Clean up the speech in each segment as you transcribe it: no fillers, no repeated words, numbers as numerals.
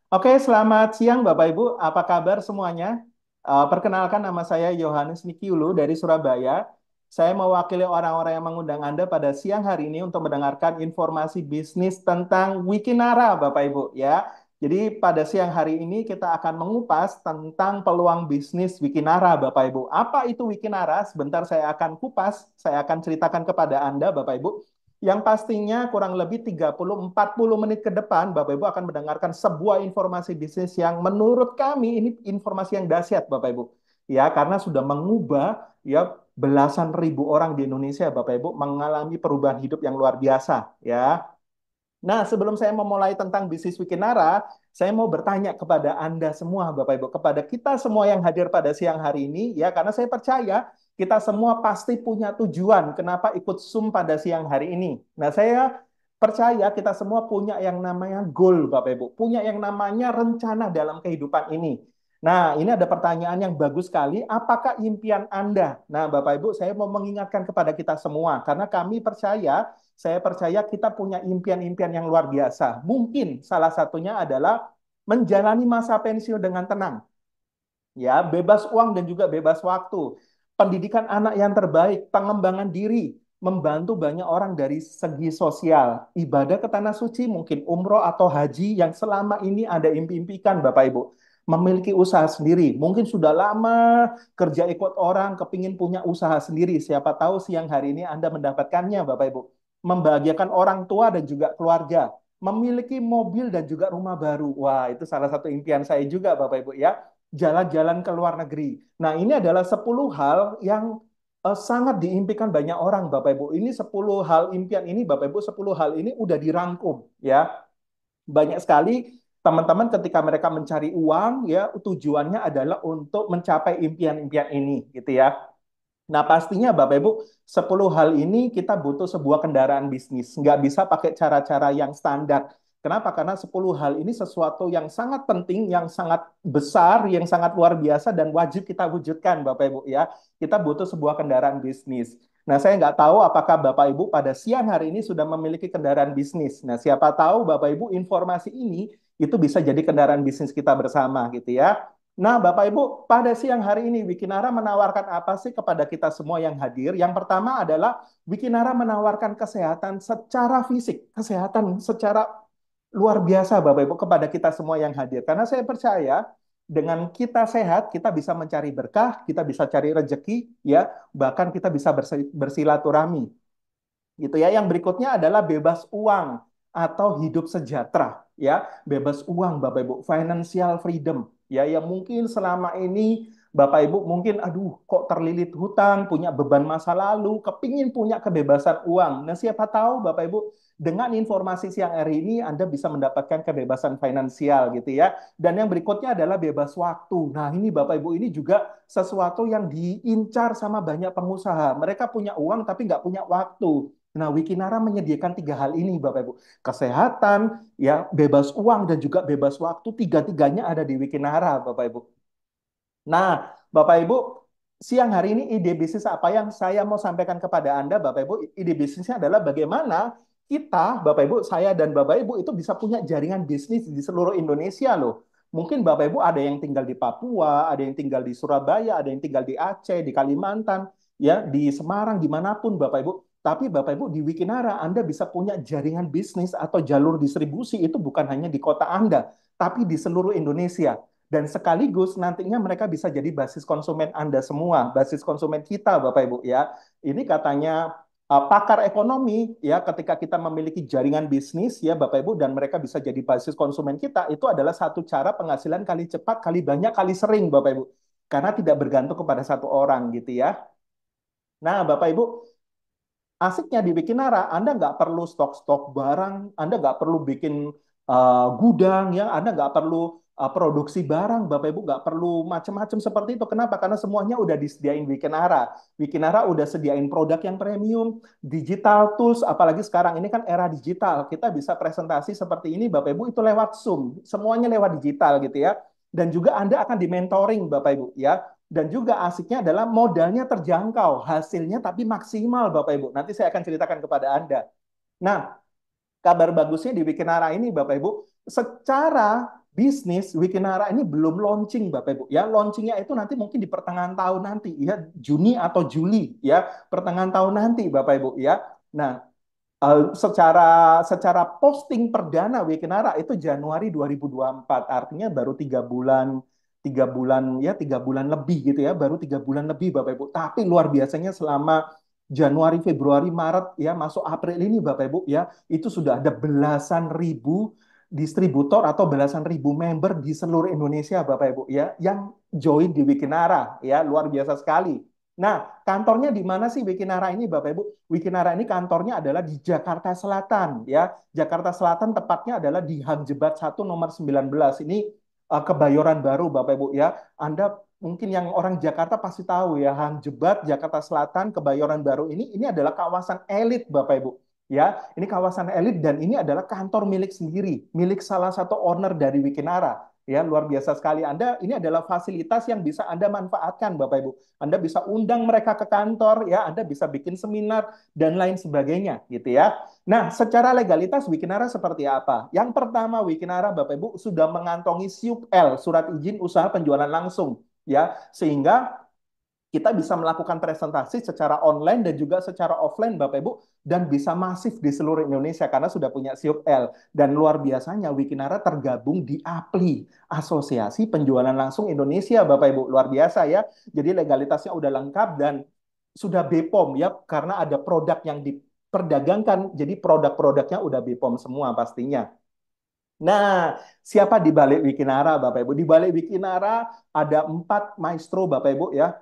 Oke, selamat siang Bapak Ibu. Apa kabar semuanya? Perkenalkan nama saya Yohanes Nikiulu dari Surabaya. Saya mewakili orang-orang yang mengundang Anda pada siang hari ini untuk mendengarkan informasi bisnis tentang Wikinara, Bapak Ibu ya. Jadi pada siang hari ini kita akan mengupas tentang peluang bisnis Wikinara, Bapak Ibu. Apa itu Wikinara? Sebentar saya akan kupas, saya akan ceritakan kepada Anda, Bapak Ibu. Yang pastinya kurang lebih 30-40 menit ke depan, Bapak Ibu akan mendengarkan sebuah informasi bisnis yang menurut kami ini informasi yang dahsyat, Bapak Ibu. Ya, karena sudah mengubah ya belasan ribu orang di Indonesia, Bapak Ibu, mengalami perubahan hidup yang luar biasa, ya. Nah, sebelum saya memulai tentang bisnis Wikinara, saya mau bertanya kepada Anda semua, Bapak Ibu, kepada kita semua yang hadir pada siang hari ini, ya, karena saya percaya kita semua pasti punya tujuan kenapa ikut Zoom pada siang hari ini. Nah, saya percaya kita semua punya yang namanya goal, Bapak Ibu, punya yang namanya rencana dalam kehidupan ini. Nah, ini ada pertanyaan yang bagus sekali. Apakah impian Anda? Nah, Bapak Ibu, saya mau mengingatkan kepada kita semua, karena kami percaya saya percaya kita punya impian-impian yang luar biasa. Mungkin salah satunya adalah menjalani masa pensiun dengan tenang, ya, bebas uang dan juga bebas waktu. Pendidikan anak yang terbaik, pengembangan diri, membantu banyak orang dari segi sosial, ibadah ke tanah suci, mungkin umroh atau haji yang selama ini Anda impi-impikan, Bapak Ibu. Memiliki usaha sendiri, mungkin sudah lama kerja ikut orang, kepingin punya usaha sendiri. Siapa tahu siang hari ini Anda mendapatkannya, Bapak Ibu. Membahagiakan orang tua dan juga keluarga, memiliki mobil dan juga rumah baru. Wah, itu salah satu impian saya juga, Bapak Ibu ya, jalan-jalan ke luar negeri. Nah, ini adalah 10 hal yang sangat diimpikan banyak orang, Bapak Ibu. Ini 10 hal impian ini, Bapak Ibu, 10 hal ini udah dirangkum, ya. Banyak sekali teman-teman ketika mereka mencari uang, ya, tujuannya adalah untuk mencapai impian-impian ini, gitu ya. Nah, pastinya Bapak Ibu, 10 hal ini kita butuh sebuah kendaraan bisnis. Nggak bisa pakai cara-cara yang standar. Kenapa? Karena 10 hal ini sesuatu yang sangat penting, yang sangat besar, yang sangat luar biasa, dan wajib kita wujudkan, Bapak Ibu ya. Kita butuh sebuah kendaraan bisnis. Nah, saya nggak tahu apakah Bapak Ibu pada siang hari ini sudah memiliki kendaraan bisnis. Nah, siapa tahu Bapak Ibu informasi ini itu bisa jadi kendaraan bisnis kita bersama gitu ya. Nah, Bapak Ibu, pada siang hari ini Wikinara menawarkan apa sih kepada kita semua yang hadir? Yang pertama adalah Wikinara menawarkan kesehatan secara fisik, kesehatan secara luar biasa Bapak Ibu kepada kita semua yang hadir. Karena saya percaya dengan kita sehat, kita bisa mencari berkah, kita bisa cari rezeki, ya, bahkan kita bisa bersilaturahmi gitu ya. Yang berikutnya adalah bebas uang atau hidup sejahtera, ya. Bebas uang Bapak Ibu, financial freedom, ya, yang mungkin selama ini Bapak Ibu mungkin aduh kok terlilit hutang, punya beban masa lalu, kepingin punya kebebasan uang. Nah, siapa tahu Bapak Ibu dengan informasi siang hari ini Anda bisa mendapatkan kebebasan finansial gitu ya. Dan yang berikutnya adalah bebas waktu. Nah, ini Bapak Ibu ini juga sesuatu yang diincar sama banyak pengusaha. Mereka punya uang tapi nggak punya waktu. Nah, Wikinara menyediakan tiga hal ini, Bapak Ibu. Kesehatan, ya, bebas uang, dan juga bebas waktu. Tiga-tiganya ada di Wikinara, Bapak Ibu. Nah, Bapak Ibu, siang hari ini ide bisnis apa yang saya mau sampaikan kepada Anda, Bapak Ibu? Ide bisnisnya adalah bagaimana kita, Bapak Ibu, saya dan Bapak Ibu itu bisa punya jaringan bisnis di seluruh Indonesia loh. Mungkin Bapak Ibu ada yang tinggal di Papua, ada yang tinggal di Surabaya, ada yang tinggal di Aceh, di Kalimantan, ya, di Semarang, dimanapun Bapak Ibu. Tapi Bapak Ibu di Wikinara Anda bisa punya jaringan bisnis atau jalur distribusi itu bukan hanya di kota Anda, tapi di seluruh Indonesia. Dan sekaligus nantinya mereka bisa jadi basis konsumen Anda semua, basis konsumen kita Bapak Ibu ya. Ini katanya pakar ekonomi ya, ketika kita memiliki jaringan bisnis ya Bapak Ibu, dan mereka bisa jadi basis konsumen kita, itu adalah satu cara penghasilan kali cepat, kali banyak, kali sering Bapak Ibu. Karena tidak bergantung kepada satu orang gitu ya. Nah, Bapak Ibu, asiknya di Wikinara, Anda nggak perlu stok-stok barang, Anda nggak perlu bikin gudang, ya, Anda nggak perlu produksi barang, Bapak Ibu nggak perlu macam-macam seperti itu. Kenapa? Karena semuanya udah disediain Wikinara. Wikinara udah sediain produk yang premium, digital tools, apalagi sekarang ini kan era digital. Kita bisa presentasi seperti ini, Bapak Ibu, itu lewat Zoom. Semuanya lewat digital gitu ya. Dan juga Anda akan di-mentoring, Bapak Ibu, ya. Dan juga asiknya adalah modalnya terjangkau, hasilnya tapi maksimal Bapak Ibu. Nanti saya akan ceritakan kepada Anda. Nah, kabar bagusnya di Wikinara ini Bapak Ibu, secara bisnis, Wikinara ini belum launching Bapak Ibu ya. Launchingnya itu nanti mungkin di pertengahan tahun nanti ya, Juni atau Juli ya, pertengahan tahun nanti Bapak Ibu ya. Nah, secara posting perdana Wikinara itu Januari 2024, artinya baru 3 bulan, 3 bulan ya, 3 bulan lebih gitu ya, baru 3 bulan lebih Bapak Ibu. Tapi luar biasanya selama Januari, Februari, Maret ya, masuk April ini Bapak Ibu ya, itu sudah ada belasan ribu distributor atau belasan ribu member di seluruh Indonesia Bapak Ibu ya, yang join di Wikinara ya, luar biasa sekali. Nah, kantornya di mana sih Wikinara ini Bapak Ibu? Wikinara ini kantornya adalah di Jakarta Selatan ya. Jakarta Selatan tepatnya adalah di Hang Jebat 1 nomor 19. Ini Kebayoran Baru Bapak Ibu ya. Anda mungkin yang orang Jakarta pasti tahu ya, Hang Jebat Jakarta Selatan Kebayoran Baru ini adalah kawasan elit Bapak Ibu. Ya, ini kawasan elit dan ini adalah kantor milik sendiri, milik salah satu owner dari Wikinara. Ya, luar biasa sekali. Anda ini adalah fasilitas yang bisa Anda manfaatkan Bapak Ibu. Anda bisa undang mereka ke kantor, ya, Anda bisa bikin seminar dan lain sebagainya, gitu ya. Nah, secara legalitas Wikinara seperti apa? Yang pertama, Wikinara Bapak Ibu sudah mengantongi SIUP-L, surat izin usaha penjualan langsung, ya, sehingga kita bisa melakukan presentasi secara online dan juga secara offline Bapak Ibu, dan bisa masif di seluruh Indonesia karena sudah punya SIUP-L. Dan luar biasanya Wikinara tergabung di APLI, Asosiasi Penjualan Langsung Indonesia Bapak Ibu. Luar biasa ya. Jadi legalitasnya udah lengkap dan sudah BPOM ya, karena ada produk yang diperdagangkan. Jadi produk-produknya udah BPOM semua pastinya. Nah, siapa di balik Wikinara Bapak Ibu? Di balik Wikinara ada 4 maestro Bapak Ibu ya.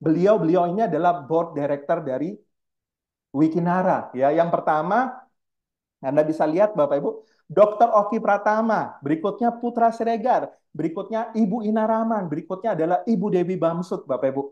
Beliau ini adalah board director dari Wikinara. Ya, yang pertama Anda bisa lihat Bapak Ibu, Dr. Oki Pratama, berikutnya Putra Siregar, berikutnya Ibu Inaraman, berikutnya adalah Ibu Dewi Bamsud Bapak Ibu.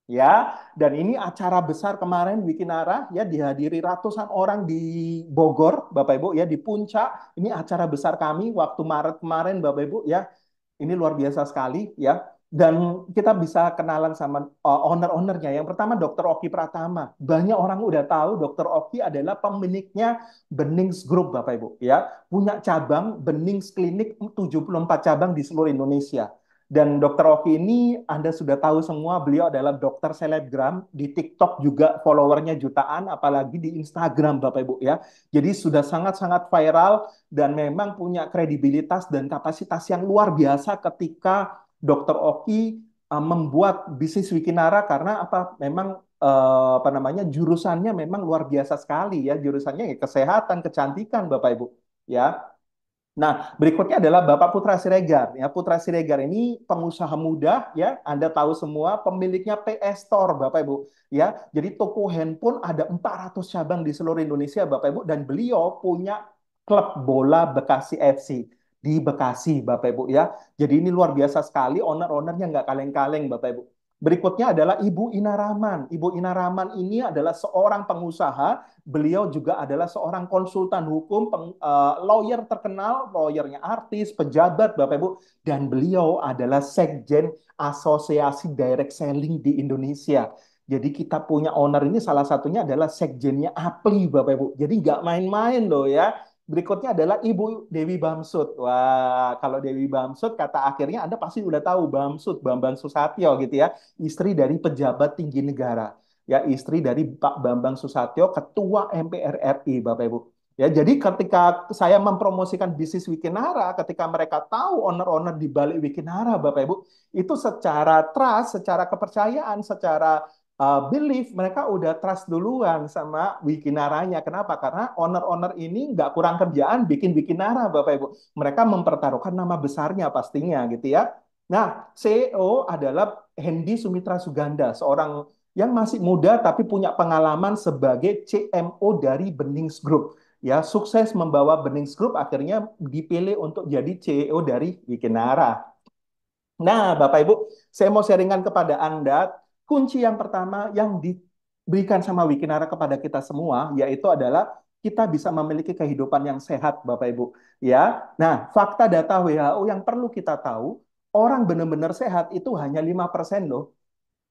Ya, dan ini acara besar kemarin Wikinara ya, dihadiri ratusan orang di Bogor Bapak Ibu ya, di Puncak. Ini acara besar kami waktu Maret kemarin Bapak Ibu ya. Ini luar biasa sekali ya. Dan kita bisa kenalan sama owner-ownernya. Yang pertama Dr. Oki Pratama. Banyak orang udah tahu Dr. Oki adalah pemiliknya Benings Group Bapak Ibu ya. Punya cabang Benings Klinik 74 cabang di seluruh Indonesia. Dan Dr. Oki ini Anda sudah tahu semua, beliau adalah dokter selebgram. Di TikTok juga followernya jutaan, apalagi di Instagram Bapak Ibu ya. Jadi sudah sangat-sangat viral dan memang punya kredibilitas dan kapasitas yang luar biasa ketika Dr. Oki membuat bisnis Wikinara, karena apa? Memang apa namanya, jurusannya memang luar biasa sekali ya, jurusannya ya kesehatan, kecantikan Bapak Ibu ya. Nah, berikutnya adalah Bapak Putra Siregar. Ya, Putra Siregar ini pengusaha muda, ya. Anda tahu semua, pemiliknya PS Store, Bapak Ibu. Ya, jadi toko handphone ada 400 cabang di seluruh Indonesia, Bapak Ibu. Dan beliau punya klub bola Bekasi FC di Bekasi, Bapak Ibu. Ya, jadi ini luar biasa sekali. Owner-ownernya nggak kaleng-kaleng, Bapak Ibu. Berikutnya adalah Ibu Inaraman. Ibu Inaraman ini adalah seorang pengusaha. Beliau juga adalah seorang konsultan hukum, lawyer terkenal, lawyernya artis, pejabat, Bapak Ibu. Dan beliau adalah Sekjen Asosiasi Direct Selling di Indonesia. Jadi kita punya owner ini salah satunya adalah sekjennya APLI, Bapak Ibu. Jadi nggak main-main loh ya. Berikutnya adalah Ibu Dewi Bamsud. Wah, kalau Dewi Bamsud, kata akhirnya Anda pasti udah tahu Bamsud, Bambang Susatyo gitu ya. Istri dari pejabat tinggi negara, ya, istri dari Pak Bambang Susatyo, Ketua MPR RI, Bapak Ibu. Ya, jadi ketika saya mempromosikan bisnis Wikinara, ketika mereka tahu owner-owner di balik Wikinara, Bapak Ibu, itu secara trust, secara kepercayaan, secara belief, mereka udah trust duluan sama Wikinaranya. Kenapa? Karena owner-owner ini nggak kurang kerjaan bikin Wikinara, Bapak Ibu. Mereka mempertaruhkan nama besarnya pastinya gitu ya. Nah, CEO adalah Hendy Sumitra Suganda, seorang yang masih muda tapi punya pengalaman sebagai CMO dari Benings Group. Ya, sukses membawa Benings Group, akhirnya dipilih untuk jadi CEO dari Wikinara. Nah, Bapak Ibu, saya mau sharingkan kepada Anda kunci yang pertama yang diberikan sama Wikinara kepada kita semua, yaitu adalah kita bisa memiliki kehidupan yang sehat, Bapak Ibu. Ya, nah, fakta data WHO yang perlu kita tahu, orang benar-benar sehat itu hanya 5% loh.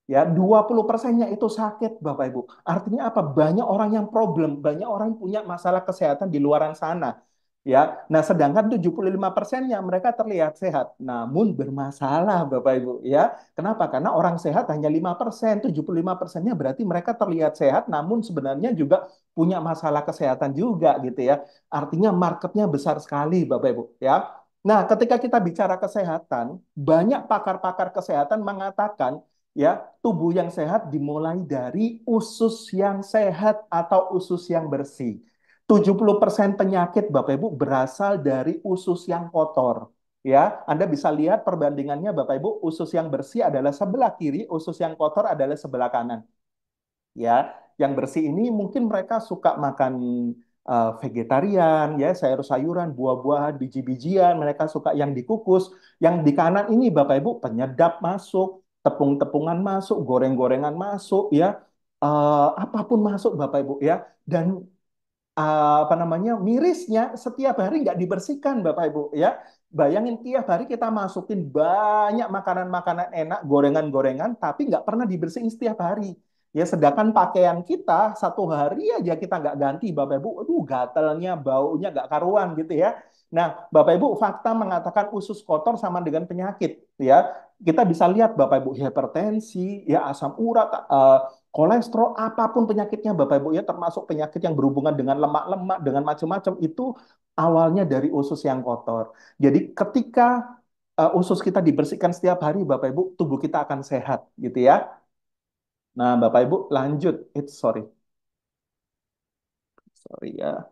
Ya, 20%-nya itu sakit, Bapak Ibu. Artinya apa? Banyak orang yang problem, banyak orang yang punya masalah kesehatan di luaran sana. Ya, nah sedangkan 75%-nya mereka terlihat sehat, namun bermasalah Bapak Ibu ya. Kenapa? Karena orang sehat hanya 5%, 75%-nya berarti mereka terlihat sehat, namun sebenarnya juga punya masalah kesehatan juga gitu ya. Artinya marketnya besar sekali Bapak Ibu ya. Nah, ketika kita bicara kesehatan, banyak pakar-pakar kesehatan mengatakan ya, tubuh yang sehat dimulai dari usus yang sehat atau usus yang bersih. 70% penyakit Bapak Ibu berasal dari usus yang kotor. Ya, Anda bisa lihat perbandingannya Bapak Ibu, usus yang bersih adalah sebelah kiri, usus yang kotor adalah sebelah kanan. Ya, yang bersih ini mungkin mereka suka makan vegetarian, ya, sayur-sayuran, buah-buahan, biji-bijian, mereka suka yang dikukus. Yang di kanan ini Bapak Ibu penyedap masuk, tepung-tepungan masuk, goreng-gorengan masuk, ya. Apapun masuk Bapak Ibu ya. Dan apa namanya, mirisnya setiap hari nggak dibersihkan Bapak Ibu ya. Bayangin tiap hari kita masukin banyak makanan-makanan enak, gorengan-gorengan, tapi nggak pernah dibersihin setiap hari. Ya, sedangkan pakaian kita satu hari aja kita nggak ganti Bapak Ibu, aduh gatalnya, baunya nggak karuan gitu ya. Nah, Bapak Ibu, fakta mengatakan usus kotor sama dengan penyakit ya. Kita bisa lihat Bapak Ibu, hipertensi, ya, asam urat, kolesterol, apapun penyakitnya Bapak Ibu ya, termasuk penyakit yang berhubungan dengan lemak-lemak, dengan macam-macam itu awalnya dari usus yang kotor. Jadi ketika usus kita dibersihkan setiap hari Bapak Ibu, tubuh kita akan sehat gitu ya. Nah, Bapak Ibu lanjut. Sorry ya.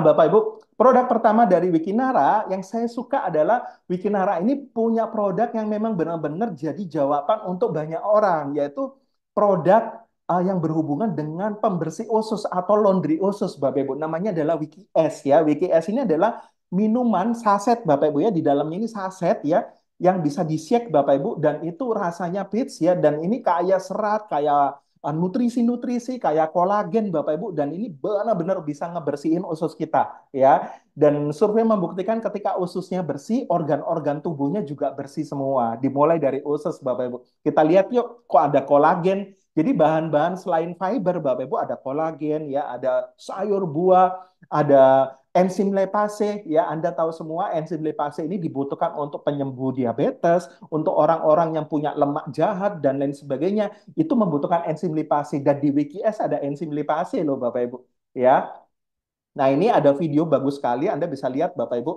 Bapak Ibu, produk pertama dari Wikinara yang saya suka adalah Wikinara ini punya produk yang memang benar-benar jadi jawaban untuk banyak orang, yaitu produk yang berhubungan dengan pembersih usus atau laundry usus, Bapak Ibu. Namanya adalah Wiki S ya. Wiki S ini adalah minuman saset, Bapak Ibu ya. Di dalamnya ini saset ya, yang bisa di-shake Bapak Ibu, dan itu rasanya peach ya, dan ini kaya serat, kaya nutrisi-nutrisi kayak kolagen Bapak Ibu, dan ini benar-benar bisa ngebersihin usus kita ya. Dan survei membuktikan ketika ususnya bersih, organ-organ tubuhnya juga bersih semua. Dimulai dari usus Bapak Ibu. Kita lihat yuk, kok ada kolagen. Jadi bahan-bahan selain fiber Bapak Ibu ada kolagen ya, ada sayur buah, ada enzim lipase ya. Anda tahu semua enzim lipase ini dibutuhkan untuk penyembuh diabetes, untuk orang-orang yang punya lemak jahat dan lain sebagainya, itu membutuhkan enzim lipase, dan di WikiS ada enzim lipase loh Bapak Ibu ya. Nah, ini ada video bagus sekali, Anda bisa lihat Bapak Ibu.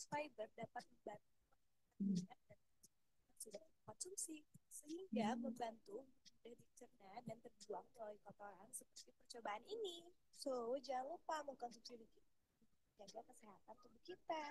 Fiber dapat membantu konsumsi sehingga membantu mudah dicerna dan terbuang melalui kotoran seperti percobaan ini. So, jangan lupa mengkonsumsi liquid, jaga kesehatan tubuh kita.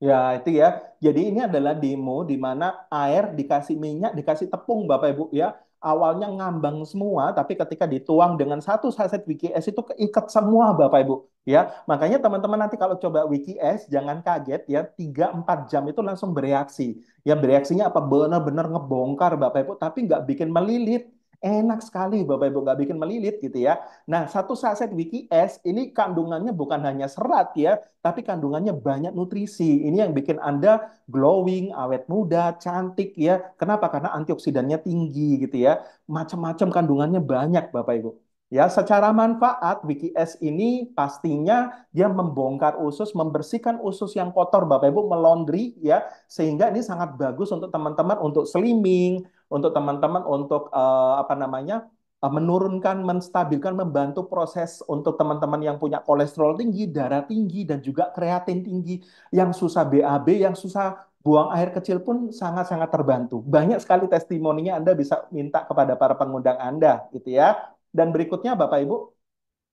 Ya, itu ya. Jadi ini adalah demo di mana air dikasih minyak, dikasih tepung, Bapak Ibu ya. Awalnya ngambang semua, tapi ketika dituang dengan satu saset WikiS itu keikat semua, Bapak Ibu. Ya, makanya teman-teman nanti kalau coba WikiS jangan kaget ya, 3-4 jam itu langsung bereaksi. Ya, bereaksinya apa? Benar-benar ngebongkar, Bapak Ibu, tapi nggak bikin melilit. Enak sekali, Bapak Ibu, nggak bikin melilit gitu ya. Nah, satu saset WikiS ini kandungannya bukan hanya serat ya, tapi kandungannya banyak nutrisi. Ini yang bikin Anda glowing, awet muda, cantik ya. Kenapa? Karena antioksidannya tinggi gitu ya. Macam-macam kandungannya banyak Bapak Ibu. Ya, secara manfaat Wiki S ini pastinya dia membongkar usus, membersihkan usus yang kotor Bapak Ibu, melondri ya, sehingga ini sangat bagus untuk teman-teman untuk slimming, untuk teman-teman untuk apa namanya? Menurunkan, menstabilkan, membantu proses untuk teman-teman yang punya kolesterol tinggi, darah tinggi, dan juga kreatin tinggi, yang susah BAB, yang susah buang air kecil pun sangat-sangat terbantu. Banyak sekali testimoninya, Anda bisa minta kepada para pengundang Anda, gitu ya. Dan berikutnya, Bapak Ibu,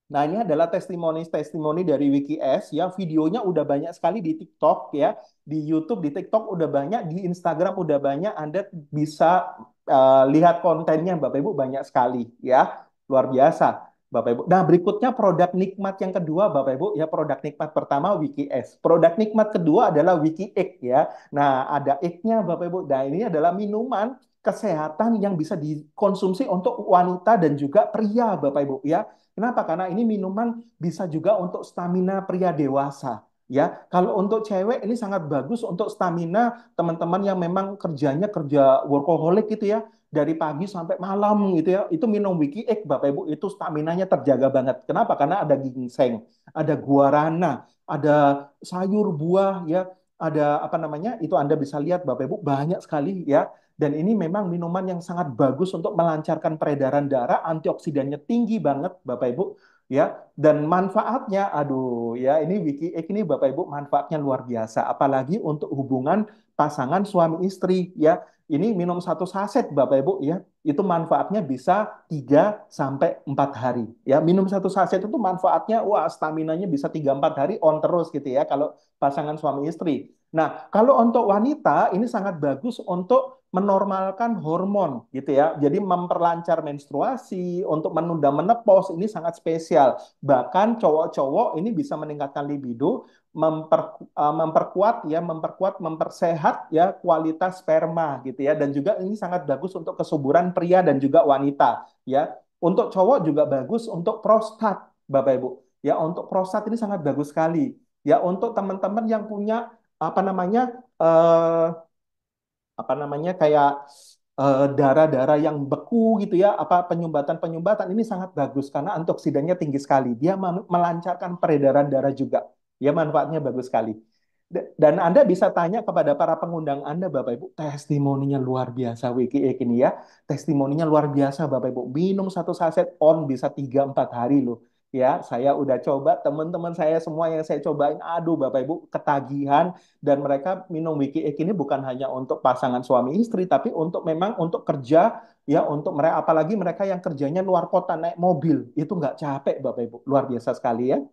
nah, ini adalah testimoni-testimoni dari WikiS ya. Videonya udah banyak sekali di TikTok ya, di YouTube, di TikTok udah banyak, di Instagram udah banyak. Anda bisa lihat kontennya Bapak Ibu banyak sekali ya. Luar biasa Bapak Ibu. Nah, berikutnya produk nikmat yang kedua Bapak Ibu ya, produk nikmat pertama WikiS. Produk nikmat kedua adalah WikiX ya. Nah, ada X-nya Bapak Ibu. Nah, ini adalah minuman kesehatan yang bisa dikonsumsi untuk wanita dan juga pria Bapak Ibu ya. Kenapa? Karena ini minuman bisa juga untuk stamina pria dewasa. Ya, kalau untuk cewek ini sangat bagus untuk stamina teman-teman yang memang kerjanya kerja workaholic gitu ya, dari pagi sampai malam gitu ya. Itu minum Wiki Egg Bapak Ibu itu staminanya terjaga banget. Kenapa? Karena ada ginseng, ada guarana, ada sayur buah ya, ada apa namanya? Itu Anda bisa lihat Bapak Ibu banyak sekali ya. Dan ini memang minuman yang sangat bagus untuk melancarkan peredaran darah, antioksidannya tinggi banget Bapak Ibu ya. Dan manfaatnya, aduh ya ini Wiki Egg ini Bapak Ibu manfaatnya luar biasa. Apalagi untuk hubungan pasangan suami istri ya. Ini minum satu saset Bapak Ibu ya. Itu manfaatnya bisa 3 sampai 4 hari. Ya, minum satu saset itu manfaatnya wah staminanya bisa 3 4 hari on terus gitu ya kalau pasangan suami istri. Nah, kalau untuk wanita ini sangat bagus untuk menormalkan hormon gitu ya. Jadi memperlancar menstruasi, untuk menunda menopause ini sangat spesial. Bahkan cowok-cowok ini bisa meningkatkan libido, memperkuat ya, mempersehat ya kualitas sperma gitu ya. Dan juga ini sangat bagus untuk kesuburan pria dan juga wanita ya. Untuk cowok juga bagus untuk prostat, Bapak Ibu. Ya, untuk prostat ini sangat bagus sekali. Ya, untuk teman-teman yang punya apa namanya kayak darah-darah yang beku gitu ya, apa penyumbatan-penyumbatan ini sangat bagus karena antioksidannya tinggi sekali. Dia melancarkan peredaran darah juga. Ya, manfaatnya bagus sekali. Dan Anda bisa tanya kepada para pengundang Anda, Bapak Ibu, testimoninya luar biasa Wiki Egg ini ya. Testimoninya luar biasa, Bapak Ibu. Minum satu saset on bisa 3 4 hari loh. Ya, saya udah coba, teman-teman saya semua yang saya cobain, aduh Bapak Ibu, ketagihan dan mereka minum Wiki Egg ini bukan hanya untuk pasangan suami istri, tapi untuk memang untuk kerja ya, untuk mereka apalagi mereka yang kerjanya luar kota naik mobil itu nggak capek Bapak Ibu, luar biasa sekali ya.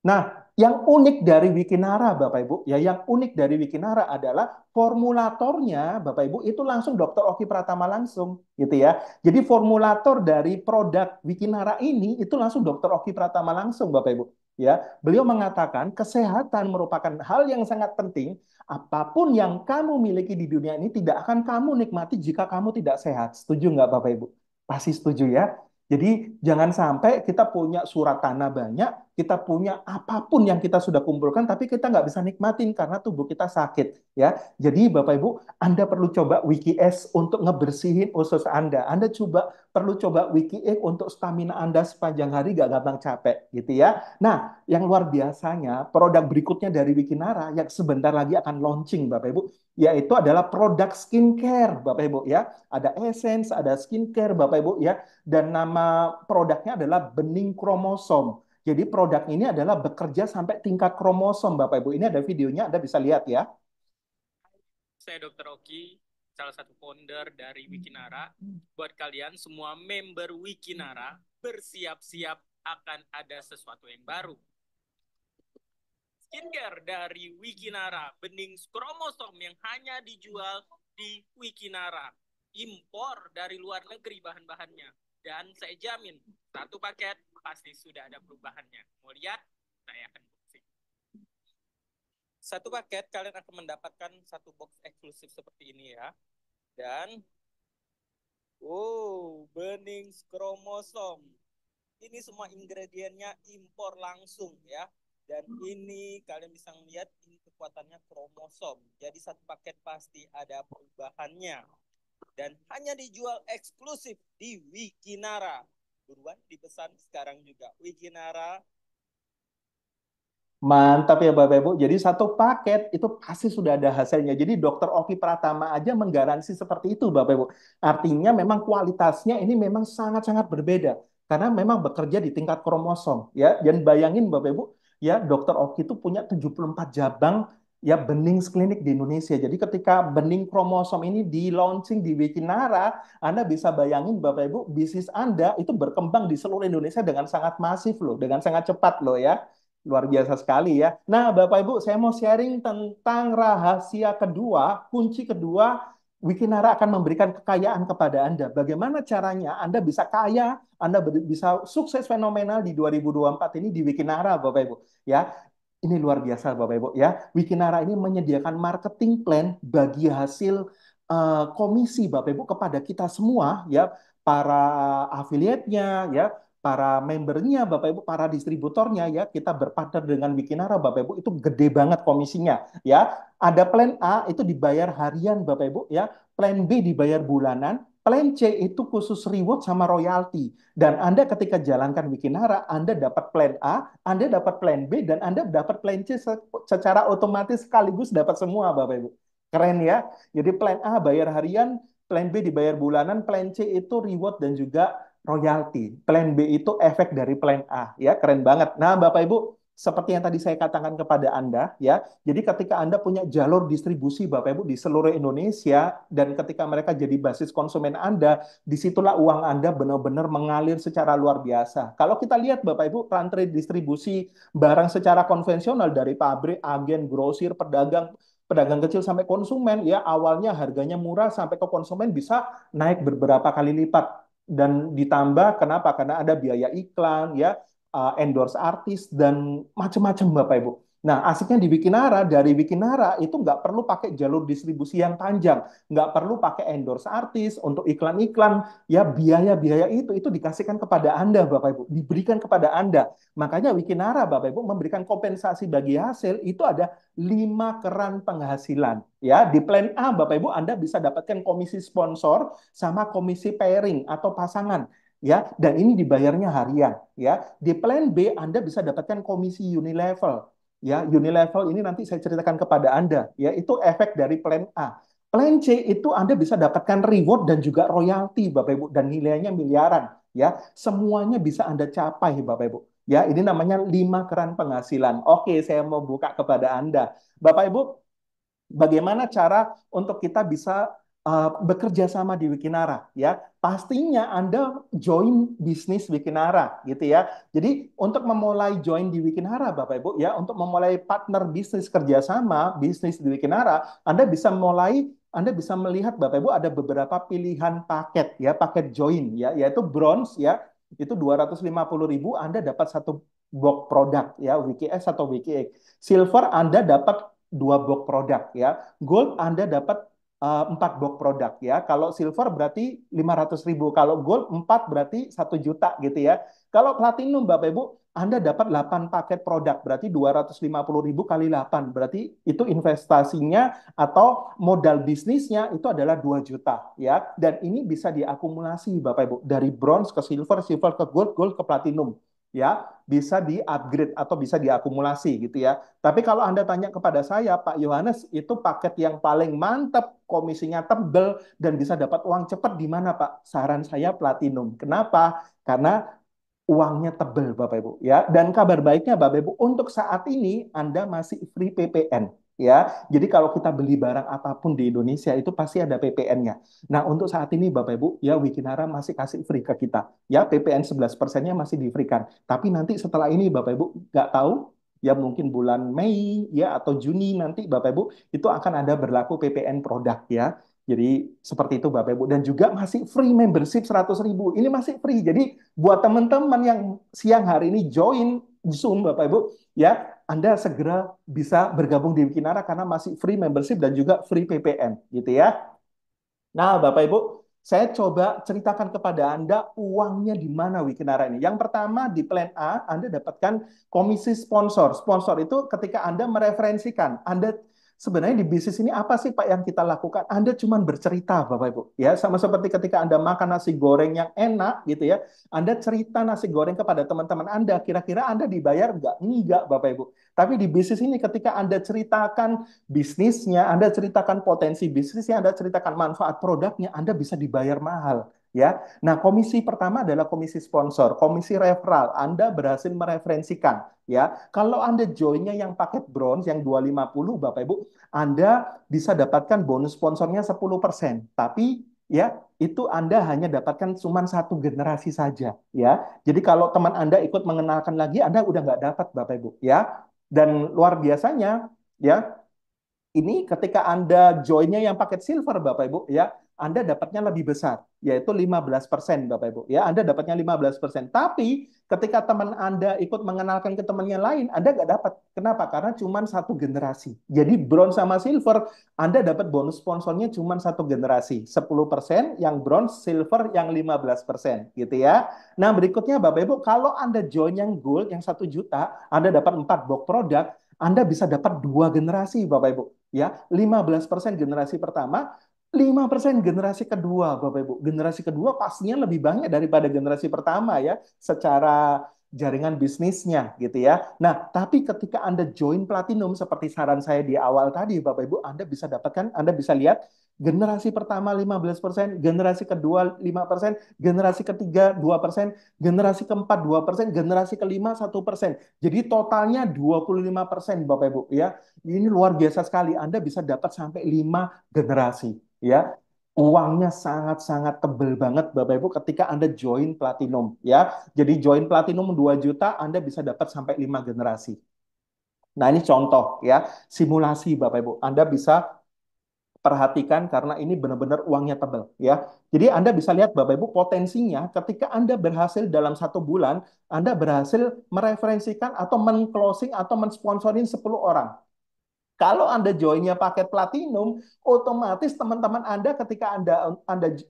Nah, yang unik dari Wikinara, Bapak Ibu, ya yang unik dari Wikinara adalah formulatornya, Bapak Ibu, itu langsung Dr. Oki Pratama langsung, gitu ya. Jadi formulator dari produk Wikinara ini itu langsung Dr. Oki Pratama langsung, Bapak Ibu. Ya, beliau mengatakan kesehatan merupakan hal yang sangat penting. Apapun yang kamu miliki di dunia ini tidak akan kamu nikmati jika kamu tidak sehat. Setuju nggak, Bapak Ibu? Pasti setuju ya. Jadi jangan sampai kita punya surat tanah banyak, kita punya apapun yang kita sudah kumpulkan, tapi kita nggak bisa nikmatin karena tubuh kita sakit, ya. Jadi Bapak Ibu, Anda perlu coba WikiS untuk ngebersihin usus Anda. Anda perlu coba WikiX untuk stamina Anda sepanjang hari nggak gampang capek, gitu ya. Nah, yang luar biasanya produk berikutnya dari Wikinara yang sebentar lagi akan launching, Bapak Ibu, yaitu adalah produk skincare, Bapak Ibu ya. Ada essence, ada skincare, Bapak Ibu ya, dan nama produknya adalah bening kromosom. Jadi produk ini adalah bekerja sampai tingkat kromosom, Bapak Ibu. Ini ada videonya, Anda bisa lihat ya. Saya Dr. Oki, salah satu founder dari Wikinara. Buat kalian semua member Wikinara, bersiap-siap akan ada sesuatu yang baru. Skincare dari Wikinara, bening kromosom yang hanya dijual di Wikinara. Impor dari luar negeri bahan-bahannya. Dan saya jamin, satu paket pasti sudah ada perubahannya. Mau lihat? Saya akan bukti. Satu paket kalian akan mendapatkan satu box eksklusif seperti ini ya. Dan bening kromosom. Ini semua ingredientnya impor langsung ya. Dan ini kalian bisa melihat ini kekuatannya kromosom. Jadi satu paket pasti ada perubahannya. Dan hanya dijual eksklusif di Wikinara. Buruan dipesan sekarang juga. Wikinara. Mantap ya Bapak Ibu. Jadi satu paket itu pasti sudah ada hasilnya. Jadi Dokter Oki Pratama aja menggaransi seperti itu Bapak Ibu. Artinya memang kualitasnya ini memang sangat-sangat berbeda. Karena memang bekerja di tingkat kromosom. Ya. Dan bayangin Bapak Ibu, ya Dokter Oki itu punya 74 cabang ya bening klinik di Indonesia. Jadi ketika bening kromosom ini di launching di Wikinara, Anda bisa bayangin Bapak Ibu, bisnis Anda itu berkembang di seluruh Indonesia dengan sangat masif loh, dengan sangat cepat loh ya. Luar biasa sekali ya. Nah, Bapak Ibu, saya mau sharing tentang rahasia kedua, kunci kedua, Wikinara akan memberikan kekayaan kepada Anda. Bagaimana caranya Anda bisa kaya, Anda bisa sukses fenomenal di 2024 ini di Wikinara, Bapak Ibu. Ya, ini luar biasa, Bapak Ibu. Ya, Wikinara ini menyediakan marketing plan bagi hasil komisi, Bapak Ibu, kepada kita semua, ya, para afiliatnya, ya, para membernya, Bapak Ibu, para distributornya ya, kita berpartner dengan Wikinara, Bapak Ibu, itu gede banget komisinya ya. Ada plan A itu dibayar harian, Bapak Ibu ya. Plan B dibayar bulanan, plan C itu khusus reward sama royalti. Dan Anda ketika jalankan Wikinara, Anda dapat plan A, Anda dapat plan B, dan Anda dapat plan C secara otomatis sekaligus dapat semua, Bapak Ibu. Keren ya. Jadi plan A bayar harian, plan B dibayar bulanan, plan C itu reward dan juga royalti. Plan B itu efek dari plan A, ya keren banget. Nah, Bapak Ibu, seperti yang tadi saya katakan kepada Anda, ya. Jadi ketika Anda punya jalur distribusi, Bapak Ibu, di seluruh Indonesia, dan ketika mereka jadi basis konsumen Anda, disitulah uang Anda benar-benar mengalir secara luar biasa. Kalau kita lihat, Bapak Ibu, rantai distribusi barang secara konvensional dari pabrik, agen, grosir, pedagang, pedagang kecil sampai konsumen, ya awalnya harganya murah sampai ke konsumen bisa naik beberapa kali lipat. Dan ditambah kenapa? Karena ada biaya iklan, ya, endorse artis dan macam-macam, Bapak Ibu. Nah, asiknya di Wikinara, dari Wikinara itu nggak perlu pakai jalur distribusi yang panjang, nggak perlu pakai endorse artis untuk iklan-iklan, ya biaya-biaya itu dikasihkan kepada Anda, Bapak Ibu, diberikan kepada Anda. Makanya Wikinara, Bapak Ibu, memberikan kompensasi bagi hasil itu ada 5 keran penghasilan. Ya, di plan A, Bapak Ibu, Anda bisa dapatkan komisi sponsor sama komisi pairing atau pasangan, ya, dan ini dibayarnya harian, ya. Di plan B Anda bisa dapatkan komisi unilevel, ya. Unilevel ini nanti saya ceritakan kepada Anda, ya, itu efek dari plan A. Plan C itu Anda bisa dapatkan reward dan juga royalti, Bapak Ibu, dan nilainya miliaran, ya. Semuanya bisa Anda capai, Bapak Ibu. Ya, ini namanya 5 keran penghasilan. Oke, saya mau buka kepada Anda. Bapak Ibu, bagaimana cara untuk kita bisa bekerja sama di Wikinara, ya? Pastinya Anda join bisnis Wikinara gitu ya. Jadi untuk memulai join di Wikinara, Bapak Ibu, ya, untuk memulai partner bisnis kerjasama bisnis di Wikinara, Anda bisa melihat, Bapak Ibu, ada beberapa pilihan paket, ya, paket join, ya, yaitu bronze, ya, itu 250.000 Anda dapat satu box produk, ya, WikiX atau WikiX. Silver Anda dapat 2 box produk, ya. Gold Anda dapat 4 box produk, ya. Kalau silver berarti 500.000, kalau gold 4 berarti 1 juta gitu ya. Kalau platinum, Bapak Ibu, Anda dapat 8 paket produk, berarti 250.000 kali 8, berarti itu investasinya atau modal bisnisnya itu adalah 2 juta, ya. Dan ini bisa diakumulasi, Bapak Ibu, dari bronze ke silver, silver ke gold, gold ke platinum, ya, bisa di-upgrade atau bisa diakumulasi gitu ya. Tapi kalau Anda tanya kepada saya, Pak Yohanes, itu paket yang paling mantap, komisinya tebel, dan bisa dapat uang cepat di mana, Pak? Saran saya platinum. Kenapa? Karena uangnya tebel, Bapak Ibu, ya. Dan kabar baiknya, Bapak Ibu, untuk saat ini Anda masih free PPN, ya. Jadi kalau kita beli barang apapun di Indonesia itu pasti ada PPN-nya. Nah, untuk saat ini, Bapak Ibu, ya, Wikinara masih kasih free ke kita, ya. PPN 11%-nya masih di-free-kan. Tapi nanti setelah ini, Bapak Ibu, nggak tahu, ya, mungkin bulan Mei, ya, atau Juni nanti, Bapak Ibu, itu akan ada berlaku PPN produk, ya. Jadi seperti itu, Bapak Ibu. Dan juga masih free membership 100.000. Ini masih free. Jadi buat teman-teman yang siang hari ini join Zoom, Bapak Ibu, ya, Anda segera bisa bergabung di Wikinara karena masih free membership dan juga free PPN, gitu ya. Nah, Bapak Ibu, saya coba ceritakan kepada Anda uangnya di mana Wikinara ini. Yang pertama, di plan A, Anda dapatkan komisi sponsor. Sponsor itu ketika Anda mereferensikan, Anda sebenarnya di bisnis ini apa sih, Pak, yang kita lakukan? Anda cuma bercerita, Bapak Ibu. Ya, sama seperti ketika Anda makan nasi goreng yang enak gitu ya. Anda cerita nasi goreng kepada teman-teman Anda, kira-kira Anda dibayar nggak? Enggak, Bapak Ibu. Tapi di bisnis ini ketika Anda ceritakan bisnisnya, Anda ceritakan potensi bisnisnya, Anda ceritakan manfaat produknya, Anda bisa dibayar mahal. Ya, nah komisi pertama adalah komisi sponsor, komisi referral. Anda berhasil mereferensikan. Ya, kalau Anda joinnya yang paket bronze, yang 250, Bapak Ibu, Anda bisa dapatkan bonus sponsornya 10%. Tapi ya, itu Anda hanya dapatkan cuma satu generasi saja. Ya, jadi kalau teman Anda ikut mengenalkan lagi, Anda udah nggak dapat, Bapak Ibu. Ya, dan luar biasanya, ya, ini ketika Anda joinnya yang paket silver, Bapak Ibu, ya, Anda dapatnya lebih besar, yaitu 15%, Bapak Ibu. Ya, Anda dapatnya 15%. Tapi ketika teman Anda ikut mengenalkan ke temannya lain, Anda nggak dapat. Kenapa? Karena cuma satu generasi. Jadi bronze sama silver, Anda dapat bonus sponsornya cuma satu generasi. 10% yang bronze, silver yang 15%. Gitu ya. Nah, berikutnya Bapak Ibu, kalau Anda join yang gold, yang 1 juta, Anda dapat 4 box produk, Anda bisa dapat 2 generasi, Bapak Ibu. Ya, 15% generasi pertama, 5% generasi kedua, Bapak Ibu. Generasi kedua pastinya lebih banyak daripada generasi pertama ya, secara jaringan bisnisnya gitu ya. Nah, tapi ketika Anda join platinum seperti saran saya di awal tadi, Bapak Ibu, Anda bisa dapatkan, Anda bisa lihat generasi pertama 15%, generasi kedua 5%, generasi ketiga 2%, generasi keempat 2%, generasi kelima 1%. Jadi totalnya 25%, Bapak Ibu ya. Ini luar biasa sekali. Anda bisa dapat sampai 5 generasi ya. Uangnya sangat-sangat tebel banget Bapak Ibu ketika Anda join Platinum ya. Jadi join Platinum 2 juta Anda bisa dapat sampai 5 generasi. Nah, ini contoh ya, simulasi Bapak Ibu. Anda bisa perhatikan karena ini benar-benar uangnya tebel ya. Jadi Anda bisa lihat Bapak Ibu potensinya ketika Anda berhasil dalam 1 bulan, Anda berhasil mereferensikan atau men-closing atau mensponsorin 10 orang. Kalau Anda joinnya paket platinum, otomatis teman-teman Anda ketika Anda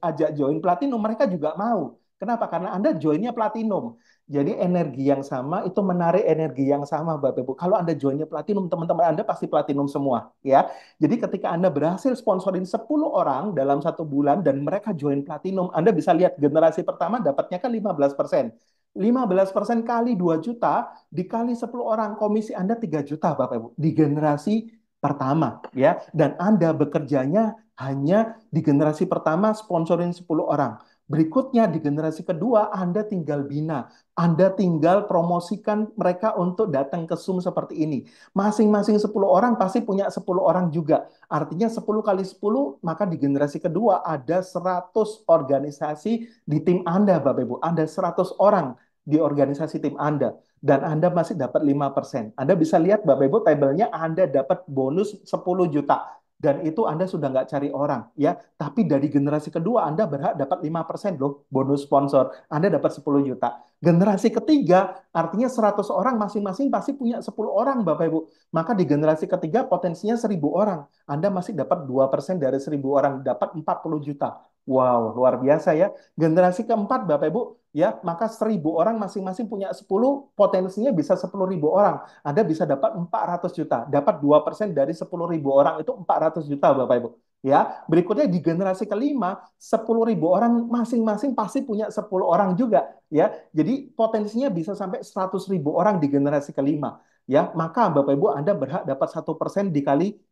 ajak join platinum, mereka juga mau. Kenapa? Karena Anda joinnya platinum. Jadi energi yang sama itu menarik energi yang sama, Bapak Ibu. Kalau Anda joinnya platinum, teman-teman Anda pasti platinum semua, ya. Jadi ketika Anda berhasil sponsorin 10 orang dalam 1 bulan dan mereka join platinum, Anda bisa lihat generasi pertama dapatnya kan 15%. 15% kali 2 juta dikali 10 orang, komisi Anda 3 juta, Bapak Ibu. Di generasi pertama ya, dan Anda bekerjanya hanya di generasi pertama sponsorin 10 orang. Berikutnya di generasi kedua Anda tinggal bina, Anda tinggal promosikan mereka untuk datang ke Zoom seperti ini. Masing-masing 10 orang pasti punya 10 orang juga. Artinya 10 kali 10, maka di generasi kedua ada 100 organisasi di tim Anda, Bapak Ibu. Ada 100 orang di organisasi tim Anda dan Anda masih dapat 5%. Anda bisa lihat Bapak Ibu tabelnya Anda dapat bonus 10 juta. Dan itu Anda sudah nggak cari orang ya. Tapi dari generasi kedua Anda berhak dapat 5% loh bonus sponsor. Anda dapat 10 juta. Generasi ketiga artinya 100 orang masing-masing pasti punya 10 orang Bapak Ibu. Maka di generasi ketiga potensinya 1.000 orang. Anda masih dapat 2% dari 1.000 orang. Dapat 40 juta. Wow, luar biasa ya. Generasi keempat Bapak Ibu, ya, maka 1.000 orang masing-masing punya 10, potensinya bisa 10.000 orang. Anda bisa dapat 400 juta. Dapat 2% dari 10.000 orang itu 400 juta, Bapak Ibu. Ya, berikutnya di generasi kelima, 10.000 orang masing-masing pasti punya 10 orang juga. Ya, jadi potensinya bisa sampai 100.000 orang di generasi kelima. Ya, maka Bapak Ibu Anda berhak dapat 1% dikali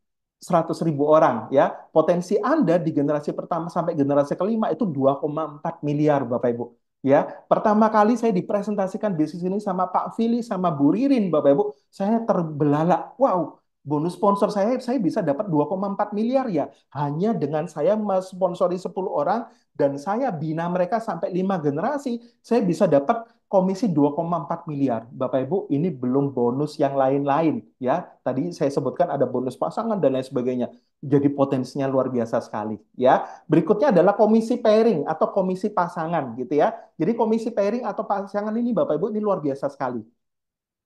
100.000 orang ya. Potensi Anda di generasi pertama sampai generasi kelima itu 2,4 miliar Bapak Ibu. Ya, pertama kali saya dipresentasikan bisnis ini sama Pak Fili sama Bu Ririn Bapak Ibu, saya terbelalak. Wow, bonus sponsor saya bisa dapat 2,4 miliar ya. Hanya dengan saya mensponsori 10 orang dan saya bina mereka sampai 5 generasi, saya bisa dapat komisi 2,4 miliar. Bapak Ibu, ini belum bonus yang lain-lain ya. Tadi saya sebutkan ada bonus pasangan dan lain sebagainya. Jadi potensinya luar biasa sekali ya. Berikutnya adalah komisi pairing atau komisi pasangan gitu ya. Jadi komisi pairing atau pasangan ini Bapak Ibu ini luar biasa sekali.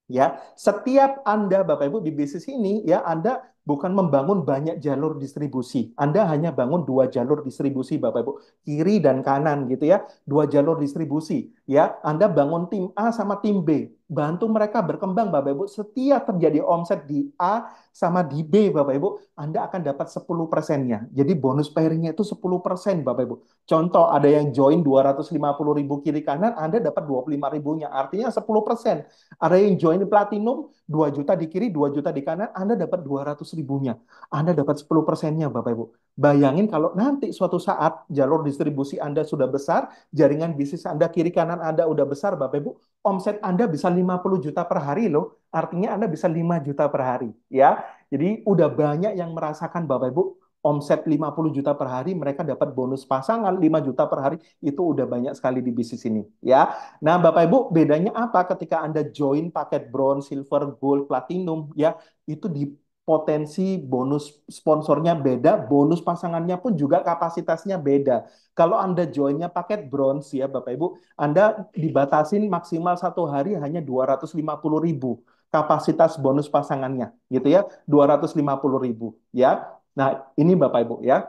Ya, setiap Anda Bapak Ibu di bisnis ini ya Anda bukan membangun banyak jalur distribusi. Anda hanya bangun 2 jalur distribusi Bapak Ibu, kiri dan kanan gitu ya. 2 jalur distribusi ya. Anda bangun tim A sama tim B. Bantu mereka berkembang Bapak Ibu. Setiap terjadi omset di A sama di B Bapak Ibu, Anda akan dapat 10%-nya. Jadi bonus pairingnya itu 10% Bapak Ibu. Contoh ada yang join 250.000 kiri kanan, Anda dapat 25.000-nya. Artinya 10%. Ada yang join platinum 2 juta di kiri, 2 juta di kanan, Anda dapat 200 ribunya. Anda dapat 10%-nya, Bapak Ibu. Bayangin kalau nanti suatu saat jalur distribusi Anda sudah besar, jaringan bisnis Anda kiri kanan Anda udah besar, Bapak Ibu, omset Anda bisa 50 juta per hari loh. Artinya Anda bisa 5 juta per hari, ya. Jadi udah banyak yang merasakan Bapak Ibu omset 50 juta per hari, mereka dapat bonus pasangan 5 juta per hari, itu udah banyak sekali di bisnis ini, ya. Nah, Bapak Ibu, bedanya apa ketika Anda join paket bronze, silver, gold, platinum ya, itu di potensi bonus sponsornya beda, bonus pasangannya pun juga kapasitasnya beda. Kalau Anda joinnya paket bronze ya Bapak Ibu, Anda dibatasin maksimal satu hari hanya 250.000 kapasitas bonus pasangannya gitu ya, 250.000 ya. Nah, ini Bapak Ibu ya.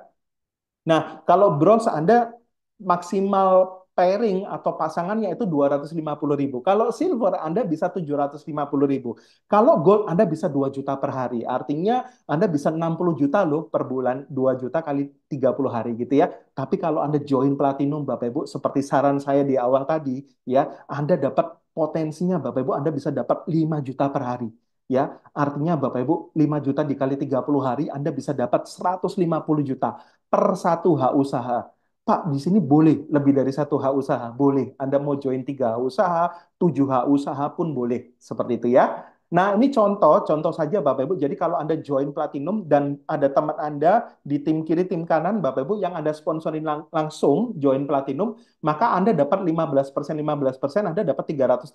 Nah, kalau bronze Anda maksimal pairing atau pasangannya itu 250.000. Kalau silver Anda bisa 750.000. Kalau gold Anda bisa 2 juta per hari. Artinya Anda bisa 60 juta loh per bulan, 2 juta kali 30 hari gitu ya. Tapi kalau Anda join platinum Bapak Ibu, seperti saran saya di awal tadi ya, Anda dapat potensinya Bapak Ibu Anda bisa dapat 5 juta per hari. Ya, artinya Bapak Ibu 5 juta dikali 30 hari Anda bisa dapat 150 juta per satu hak usaha. Pak, di sini boleh lebih dari satu hak usaha, boleh. Anda mau join 3 hak usaha, 7 hak usaha pun boleh. Seperti itu ya. Nah, ini contoh saja Bapak Ibu. Jadi kalau Anda join Platinum dan ada teman Anda di tim kiri, tim kanan, Bapak Ibu, yang Anda sponsorin langsung join Platinum, maka Anda dapat 15%, 15%, Anda dapat 300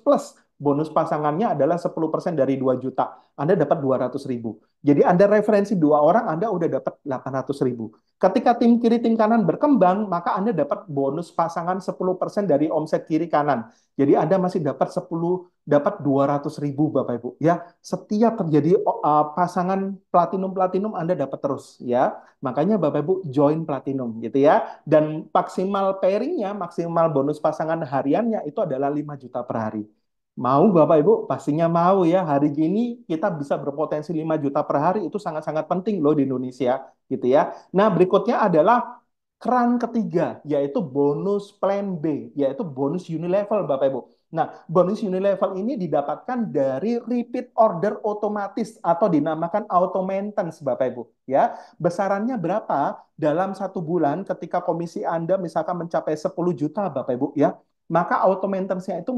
plus bonus pasangannya adalah 10% dari 2 juta. Anda dapat 200.000. Jadi Anda referensi 2 orang, Anda udah dapat 800.000. Ketika tim kiri, tim kanan berkembang, maka Anda dapat bonus pasangan 10% dari omset kiri kanan. Jadi Anda masih dapat 200.000 Bapak Ibu. Ya, setiap terjadi pasangan platinum Anda dapat terus ya. Makanya Bapak Ibu join platinum gitu ya. Dan maksimal pairingnya, maksimal bonus pasangan hariannya itu adalah 5 juta per hari. Mau Bapak Ibu? Pastinya mau ya. Hari ini kita bisa berpotensi 5 juta per hari itu sangat-sangat penting loh di Indonesia gitu ya. Nah, berikutnya adalah keran ketiga yaitu bonus plan B, yaitu bonus unilevel Bapak Ibu. Nah, bonus unilevel ini didapatkan dari repeat order otomatis atau dinamakan auto maintenance Bapak Ibu ya. Besarannya berapa? Dalam satu bulan ketika komisi Anda misalkan mencapai 10 juta Bapak Ibu ya, maka auto maintenance-nya itu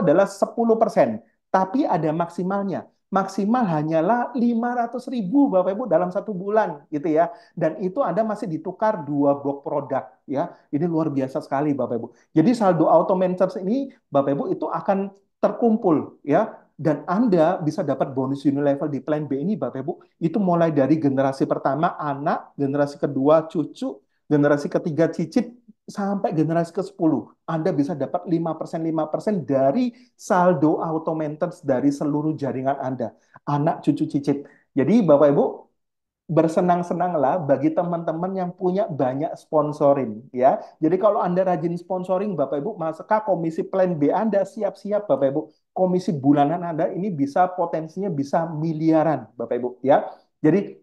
adalah 10%. Tapi ada maksimalnya. Maksimal hanyalah 500.000 Bapak Ibu dalam satu bulan gitu ya. Dan itu Anda masih ditukar 2 box produk ya. Ini luar biasa sekali Bapak Ibu. Jadi saldo auto maintenance ini Bapak Ibu itu akan terkumpul ya. Dan Anda bisa dapat bonus unilevel di plan B ini Bapak Ibu. Itu mulai dari generasi pertama anak, generasi kedua cucu, generasi ketiga cicit, sampai generasi ke-10. Anda bisa dapat 5% dari saldo auto maintenance dari seluruh jaringan Anda. Anak, cucu, cicit. Jadi Bapak Ibu, bersenang-senanglah bagi teman-teman yang punya banyak sponsoring ya. Jadi kalau Anda rajin sponsoring Bapak Ibu, maka komisi plan B Anda siap-siap Bapak Ibu. Komisi bulanan Anda ini bisa potensinya bisa miliaran Bapak Ibu ya. Jadi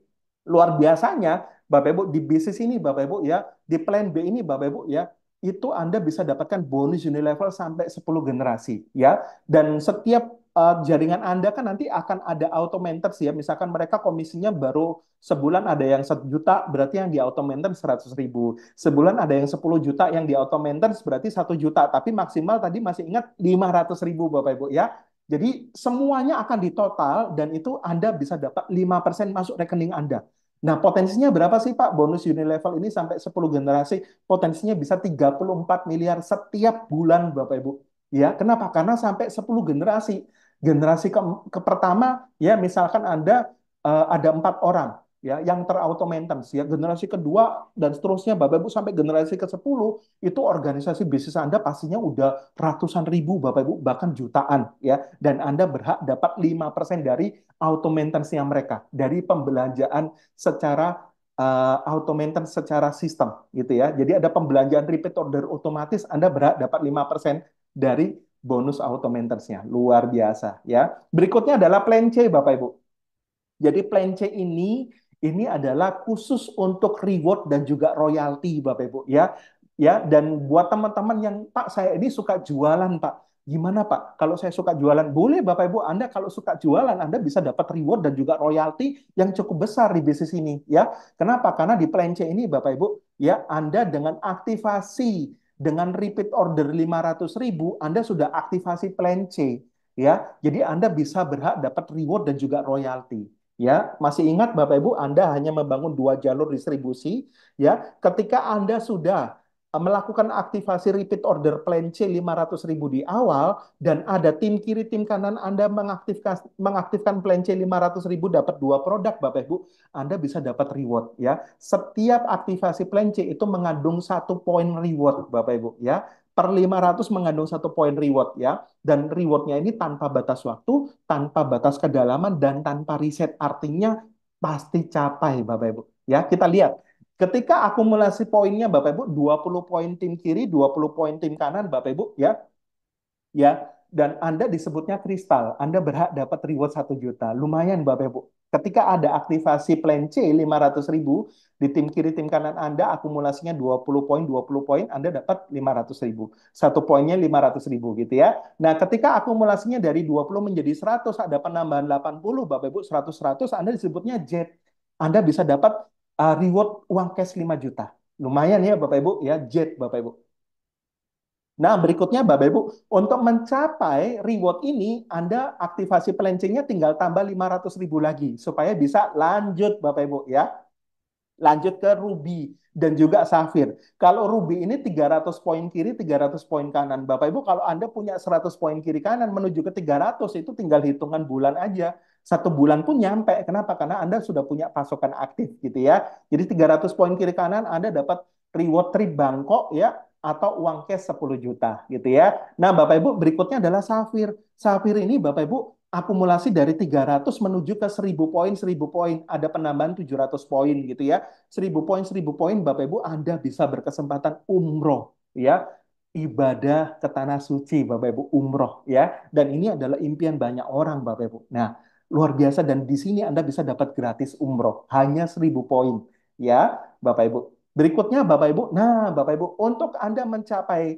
luar biasanya Bapak Ibu di bisnis ini Bapak Ibu ya, di plan B ini Bapak Ibu ya, itu Anda bisa dapatkan bonus unilevel sampai 10 generasi ya. Dan setiap jaringan Anda kan nanti akan ada auto maintenance ya. Misalkan mereka komisinya baru sebulan ada yang 1 juta, berarti yang di auto maintenance 100.000. Sebulan ada yang 10 juta, yang di auto maintenance berarti 1 juta. Tapi maksimal tadi masih ingat 500.000 Bapak Ibu ya. Jadi semuanya akan ditotal dan itu Anda bisa dapat 5% masuk rekening Anda. Nah, potensinya berapa sih Pak? Bonus unilevel ini sampai 10 generasi, potensinya bisa 34 miliar setiap bulan Bapak Ibu. Ya, kenapa? Karena sampai 10 generasi. Generasi ke pertama, ya misalkan Anda ada 4 orang ya yang terauto maintenance ya. Generasi kedua dan seterusnya Bapak Ibu sampai generasi ke-10 itu organisasi bisnis Anda pastinya udah ratusan ribu Bapak Ibu bahkan jutaan ya, dan Anda berhak dapat 5% dari auto maintenance-nya mereka dari pembelanjaan secara auto maintenance secara sistem gitu ya. Jadi ada pembelanjaan repeat order otomatis Anda berhak dapat 5% dari bonus auto maintenance-nya. Luar biasa ya. Berikutnya adalah plan C Bapak Ibu. Jadi plan C ini adalah khusus untuk reward dan juga royalti Bapak Ibu ya. Ya, dan buat teman-teman yang Pak saya ini suka jualan Pak. Gimana Pak? Kalau saya suka jualan, boleh Bapak Ibu, Anda kalau suka jualan Anda bisa dapat reward dan juga royalti yang cukup besar di bisnis ini ya. Kenapa? Karena di plan C ini Bapak Ibu ya, Anda dengan aktivasi dengan repeat order 500.000 Anda sudah aktivasi plan C ya. Jadi Anda bisa berhak dapat reward dan juga royalti. Ya, masih ingat Bapak Ibu, Anda hanya membangun 2 jalur distribusi. Ya, ketika Anda sudah melakukan aktivasi repeat order plan C 500.000 di awal dan ada tim kiri tim kanan Anda mengaktifkan plan C 500.000 dapat dua produk Bapak Ibu, Anda bisa dapat reward ya. Setiap aktivasi plan C itu mengandung 1 poin reward Bapak Ibu ya. Per 500 mengandung 1 poin reward ya. Dan rewardnya ini tanpa batas waktu, tanpa batas kedalaman, dan tanpa riset. Artinya pasti capai Bapak Ibu. Ya, kita lihat. Ketika akumulasi poinnya Bapak Ibu 20 poin tim kiri, 20 poin tim kanan Bapak Ibu ya. Ya, dan Anda disebutnya kristal. Anda berhak dapat reward 1 juta. Lumayan Bapak Ibu. Ketika ada aktivasi plan C 500.000 di tim kiri tim kanan Anda akumulasinya 20 poin 20 poin Anda dapat 500.000. 1 poinnya 500.000 gitu ya. Nah, ketika akumulasinya dari 20 menjadi 100 ada penambahan 80 Bapak Ibu 100 Anda disebutnya jet. Anda bisa dapat reward uang cash 5 juta. Lumayan ya Bapak Ibu ya, jet Bapak Ibu. Nah, berikutnya Bapak Ibu, untuk mencapai reward ini, Anda aktivasi pelencengnya tinggal tambah 500.000 lagi, supaya bisa lanjut Bapak Ibu ya. Lanjut ke Ruby dan juga Safir. Kalau Ruby ini 300 poin kiri, 300 poin kanan. Bapak Ibu, kalau Anda punya 100 poin kiri kanan menuju ke 300, itu tinggal hitungan bulan aja. 1 bulan pun nyampe. Kenapa? Karena Anda sudah punya pasokan aktif gitu ya. Jadi 300 poin kiri kanan Anda dapat reward trip Bangkok ya, atau uang cash 10 juta gitu ya. Nah, Bapak Ibu, berikutnya adalah Safir. Safir ini Bapak Ibu akumulasi dari 300 menuju ke 1000 poin, 1000 poin. Ada penambahan 700 poin gitu ya. 1000 poin Bapak Ibu Anda bisa berkesempatan umroh ya. Ibadah ke tanah suci Bapak Ibu, umroh ya. Dan ini adalah impian banyak orang Bapak Ibu. Nah, luar biasa dan di sini Anda bisa dapat gratis umroh hanya 1000 poin ya Bapak Ibu. Berikutnya Bapak Ibu, nah Bapak Ibu untuk Anda mencapai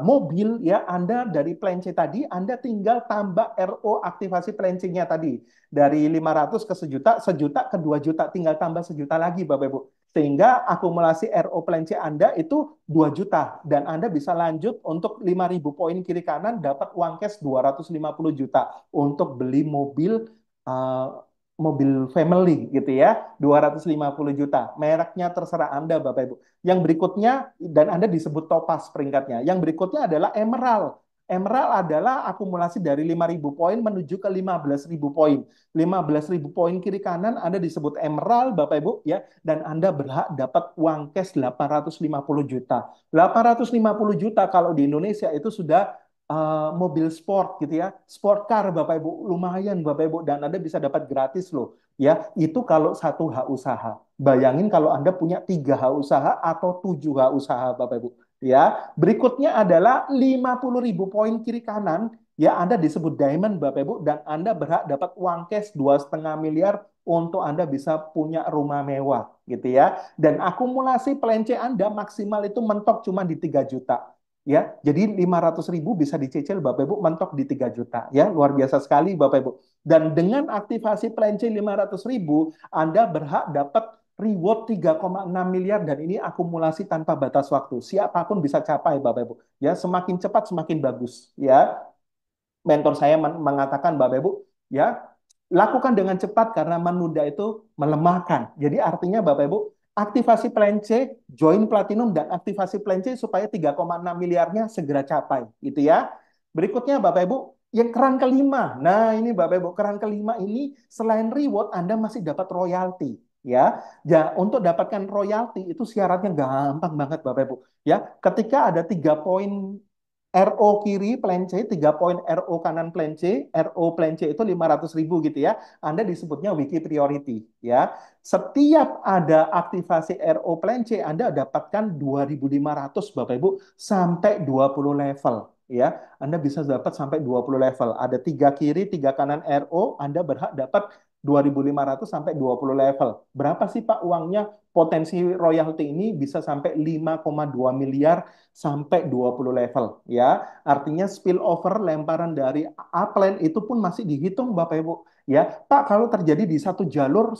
mobil ya Anda dari plan C tadi Anda tinggal tambah RO aktivasi plan C-nya tadi dari 500 ke sejuta, sejuta ke 2 juta tinggal tambah sejuta lagi Bapak Ibu. Sehingga akumulasi RO plan C Anda itu 2 juta dan Anda bisa lanjut untuk 5.000 poin kiri kanan dapat uang cash 250 juta untuk beli mobil uh, mobil family gitu ya, 250 juta. Mereknya terserah Anda Bapak Ibu. Yang berikutnya, dan Anda disebut topaz peringkatnya. Yang berikutnya adalah emerald. Emerald adalah akumulasi dari 5.000 poin menuju ke 15.000 poin. 15.000 poin kiri kanan Anda disebut emerald Bapak Ibu ya, dan Anda berhak dapat uang cash 850 juta. 850 juta kalau di Indonesia itu sudah mobil sport gitu ya, sport car Bapak Ibu, lumayan Bapak Ibu, dan Anda bisa dapat gratis loh. Ya, itu kalau satu hak usaha. Bayangin kalau Anda punya 3 hak usaha atau 7 hak usaha Bapak Ibu. Ya, berikutnya adalah 50.000 poin kiri kanan. Ya, Anda disebut diamond Bapak Ibu, dan Anda berhak dapat uang cash 2,5 miliar untuk Anda bisa punya rumah mewah gitu ya. Dan akumulasi plan C Anda maksimal itu mentok cuma di 3 juta. Ya, jadi 500.000 bisa dicicil Bapak Ibu mentok di 3 juta. Ya, luar biasa sekali Bapak Ibu. Dan dengan aktivasi plan C 500.000, Anda berhak dapat reward 3,6 miliar dan ini akumulasi tanpa batas waktu. Siapapun bisa capai Bapak Ibu. Ya, semakin cepat semakin bagus. Ya, mentor saya mengatakan Bapak Ibu, ya, lakukan dengan cepat karena menunda itu melemahkan. Jadi artinya Bapak Ibu, aktivasi plan C, join platinum dan aktivasi plan C supaya 3,6 miliarnya segera capai, gitu ya. Berikutnya Bapak Ibu, yang keran kelima. Nah, ini Bapak Ibu, keran kelima ini selain reward Anda masih dapat royalti, ya. Ya, untuk dapatkan royalti itu syaratnya gampang banget Bapak Ibu. Ya, ketika ada 3 poin RO kiri plan C, 3 poin RO kanan plan C, RO plan C itu 500.000 gitu ya. Anda disebutnya wiki priority ya. Setiap ada aktivasi RO plan C, Anda dapatkan 2.500 Bapak Ibu sampai 20 level ya. Anda bisa dapat sampai 20 level. Ada 3 kiri, 3 kanan RO, Anda berhak dapat 2.500 sampai 20 level. Berapa sih Pak uangnya? Potensi royalti ini bisa sampai 5,2 miliar sampai 20 level ya. Artinya spillover lemparan dari upline itu pun masih dihitung Bapak Ibu. Ya, Pak kalau terjadi di satu jalur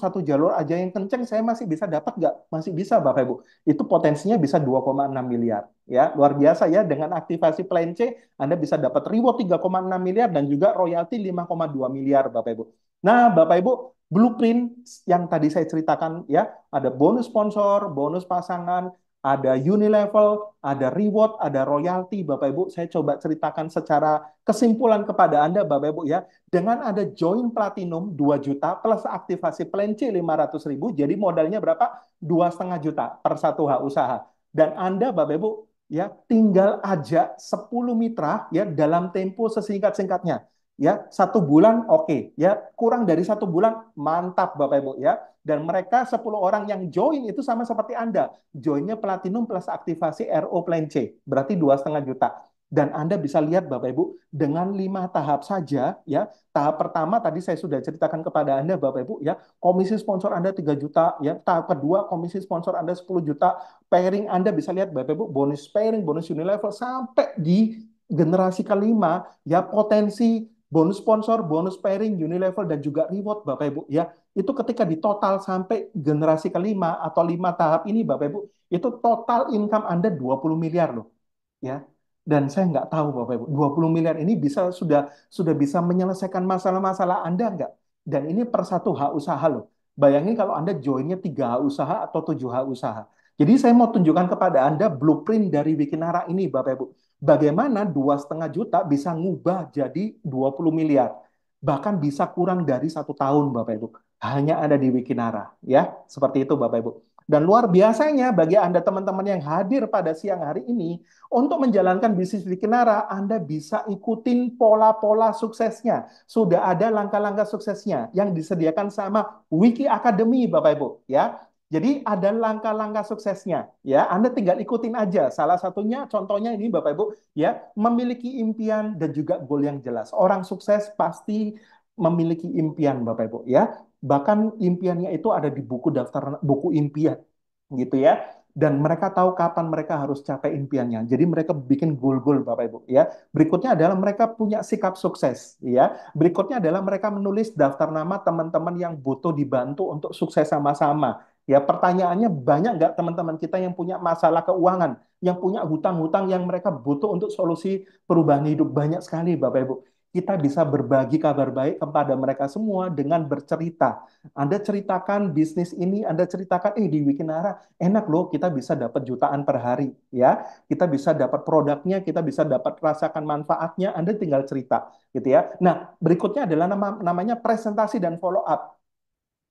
aja yang kenceng saya masih bisa dapat nggak? Masih bisa Bapak Ibu. Itu potensinya bisa 2,6 miliar. Ya, luar biasa ya dengan aktivasi plan C Anda bisa dapat reward 3,6 miliar dan juga royalti 5,2 miliar Bapak Ibu. Nah, Bapak Ibu, blueprint yang tadi saya ceritakan ya, ada bonus sponsor, bonus pasangan, ada Unilevel, ada reward, ada royalty, Bapak Ibu. Saya coba ceritakan secara kesimpulan kepada Anda, Bapak Ibu ya. Dengan ada join platinum 2 juta plus aktivasi plan C 500.000, jadi modalnya berapa? 2,5 juta per satu hak usaha. Dan Anda, Bapak Ibu, ya tinggal ajak 10 mitra ya dalam tempo sesingkat-singkatnya. Ya, 1 bulan oke. Ya, kurang dari 1 bulan mantap Bapak Ibu ya. Dan mereka 10 orang yang join itu sama seperti Anda. Joinnya platinum plus aktivasi RO Plan C. Berarti 2,5 juta. Dan Anda bisa lihat Bapak Ibu, dengan 5 tahap saja, ya. Tahap pertama tadi saya sudah ceritakan kepada Anda Bapak Ibu, ya. Komisi sponsor Anda 3 juta, ya. Tahap kedua, komisi sponsor Anda 10 juta. Pairing Anda bisa lihat Bapak Ibu, bonus pairing, bonus Unilevel, sampai di generasi kelima, ya potensi bonus sponsor, bonus pairing, Unilevel, dan juga reward Bapak Ibu, ya itu ketika di total sampai generasi kelima atau 5 tahap ini Bapak Ibu, itu total income Anda 20 miliar loh. Ya. Dan saya nggak tahu Bapak Ibu, 20 miliar ini sudah bisa menyelesaikan masalah-masalah Anda nggak? Dan ini per satu hak usaha loh. Bayangin kalau Anda joinnya 3 hak usaha atau 7 hak usaha. Jadi saya mau tunjukkan kepada Anda blueprint dari Wikinara ini Bapak Ibu. Bagaimana 2,5 juta bisa ngubah jadi 20 miliar. Bahkan bisa kurang dari 1 tahun Bapak Ibu. Hanya ada di Wikinara. Ya, seperti itu Bapak Ibu. Dan luar biasanya bagi Anda teman-teman yang hadir pada siang hari ini, untuk menjalankan bisnis Wikinara, Anda bisa ikutin pola-pola suksesnya. Sudah ada langkah-langkah suksesnya yang disediakan sama Wiki Academy, Bapak Ibu. Ya, jadi ada langkah-langkah suksesnya. Ya, Anda tinggal ikutin aja. Salah satunya, contohnya ini, Bapak Ibu, ya memiliki impian dan juga goal yang jelas. Orang sukses pasti memiliki impian, Bapak Ibu. Ya, bahkan impiannya itu ada di buku daftar buku impian, gitu ya, dan mereka tahu kapan mereka harus capai impiannya. Jadi mereka bikin goal-goal Bapak Ibu ya. Berikutnya adalah mereka punya sikap sukses ya. Berikutnya adalah mereka menulis daftar nama teman-teman yang butuh dibantu untuk sukses sama-sama. Ya, pertanyaannya banyak nggak teman-teman kita yang punya masalah keuangan, yang punya hutang-hutang yang mereka butuh untuk solusi perubahan hidup? Banyak sekali Bapak Ibu. Kita bisa berbagi kabar baik kepada mereka semua dengan bercerita. Anda ceritakan bisnis ini, Anda ceritakan, di Wikinara enak loh, kita bisa dapat jutaan per hari, ya. Kita bisa dapat produknya, kita bisa dapat rasakan manfaatnya, Anda tinggal cerita, gitu ya. Nah, berikutnya adalah namanya presentasi dan follow up.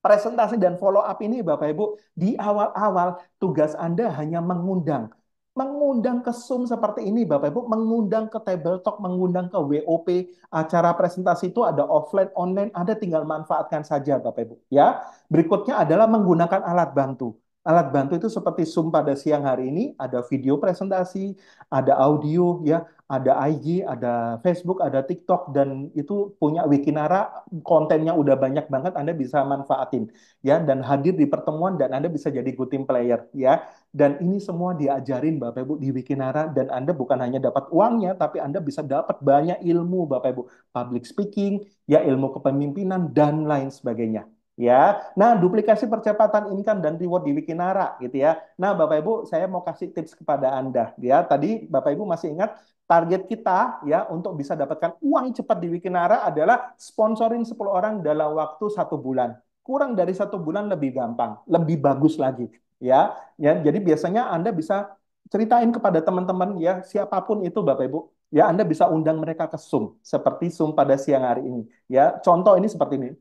Presentasi dan follow up ini Bapak Ibu, di awal-awal tugas Anda hanya mengundang. Mengundang ke Zoom seperti ini Bapak Ibu, mengundang ke Table Talk, mengundang ke WOP, acara presentasi itu ada offline, online, Anda tinggal manfaatkan saja Bapak Ibu. Ya, berikutnya adalah menggunakan alat bantu. Alat bantu itu seperti Zoom pada siang hari ini, ada video presentasi, ada audio, ya, ada IG, ada Facebook, ada TikTok, dan itu punya Wikinara, kontennya udah banyak banget, Anda bisa manfaatin ya, dan hadir di pertemuan, dan Anda bisa jadi good team player ya. Dan ini semua diajarin Bapak Ibu di Wikinara, dan Anda bukan hanya dapat uangnya, tapi Anda bisa dapat banyak ilmu Bapak Ibu, public speaking, ya ilmu kepemimpinan dan lain sebagainya. Ya, nah duplikasi percepatan income dan reward di Wikinara gitu ya. Nah Bapak Ibu, saya mau kasih tips kepada Anda ya. Tadi Bapak Ibu masih ingat target kita ya untuk bisa dapatkan uang cepat di Wikinara adalah sponsorin 10 orang dalam waktu 1 bulan. Kurang dari 1 bulan lebih gampang, lebih bagus lagi. Ya, ya. Jadi biasanya Anda bisa ceritain kepada teman-teman ya, siapapun itu Bapak Ibu. Ya, Anda bisa undang mereka ke Zoom, seperti Zoom pada siang hari ini. Ya, contoh ini seperti ini.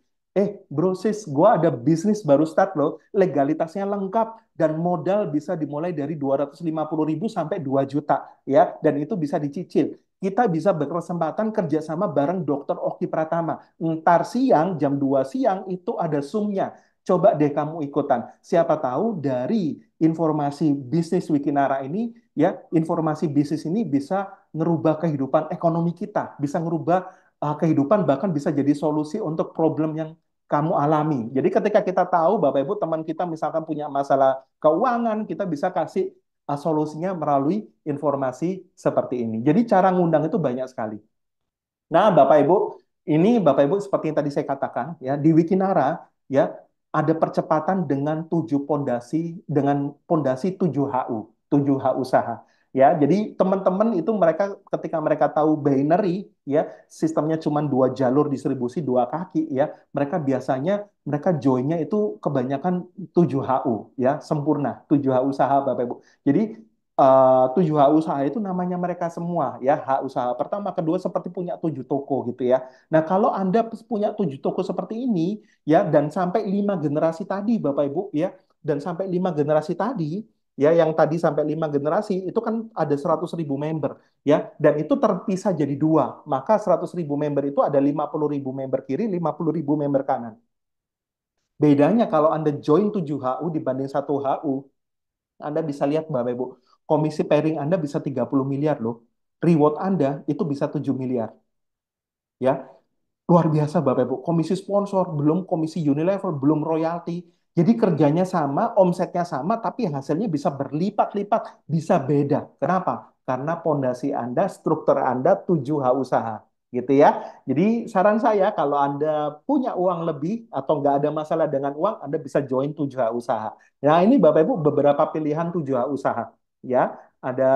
Bro sis, gue ada bisnis baru start loh, legalitasnya lengkap dan modal bisa dimulai dari 250.000 sampai 2 juta ya, dan itu bisa dicicil. Kita bisa berkesempatan kerjasama bareng Dokter Oki Pratama. Ntar siang, jam 2 siang itu ada Zoom-nya. Coba deh kamu ikutan. Siapa tahu dari informasi bisnis Wikinara ini, ya, informasi bisnis ini bisa ngerubah kehidupan ekonomi kita, bisa ngerubah kehidupan, bahkan bisa jadi solusi untuk problem yang kamu alami. Jadi ketika kita tahu Bapak Ibu teman kita misalkan punya masalah keuangan, kita bisa kasih solusinya melalui informasi seperti ini. Jadi cara ngundang itu banyak sekali. Nah, Bapak Ibu, ini Bapak Ibu seperti yang tadi saya katakan ya, di Wikinara ya ada percepatan dengan 7 pondasi, dengan pondasi 7 HU, 7 hak usaha. Ya, jadi teman-teman itu mereka ketika mereka tahu binary, ya, sistemnya cuma dua jalur distribusi dua kaki, ya, mereka biasanya mereka joinnya itu kebanyakan 7HU, ya, sempurna 7H usaha Bapak Ibu. Jadi 7H usaha itu namanya mereka semua, ya, H usaha pertama, kedua seperti punya 7 toko gitu ya. Nah, kalau Anda punya 7 toko seperti ini, ya, dan sampai 5 generasi tadi, Bapak Ibu, ya, dan sampai 5 generasi tadi, ya, yang tadi sampai 5 generasi itu kan ada 100.000 member, ya, dan itu terpisah jadi dua. Maka 100.000 member itu ada 50.000 member kiri, 50.000 member kanan. Bedanya kalau Anda join 7HU dibanding 1HU, Anda bisa lihat Bapak Ibu, komisi pairing Anda bisa 30 miliar loh. Reward Anda itu bisa 7 miliar. Ya, luar biasa Bapak Ibu. Komisi sponsor, belum komisi Unilever, belum royalti. Jadi kerjanya sama, omsetnya sama, tapi hasilnya bisa berlipat-lipat, bisa beda. Kenapa? Karena pondasi Anda, struktur Anda 7H usaha. Gitu ya. Jadi saran saya kalau Anda punya uang lebih atau nggak ada masalah dengan uang, Anda bisa join 7H usaha. Nah ini Bapak Ibu beberapa pilihan 7H usaha. Ya, ada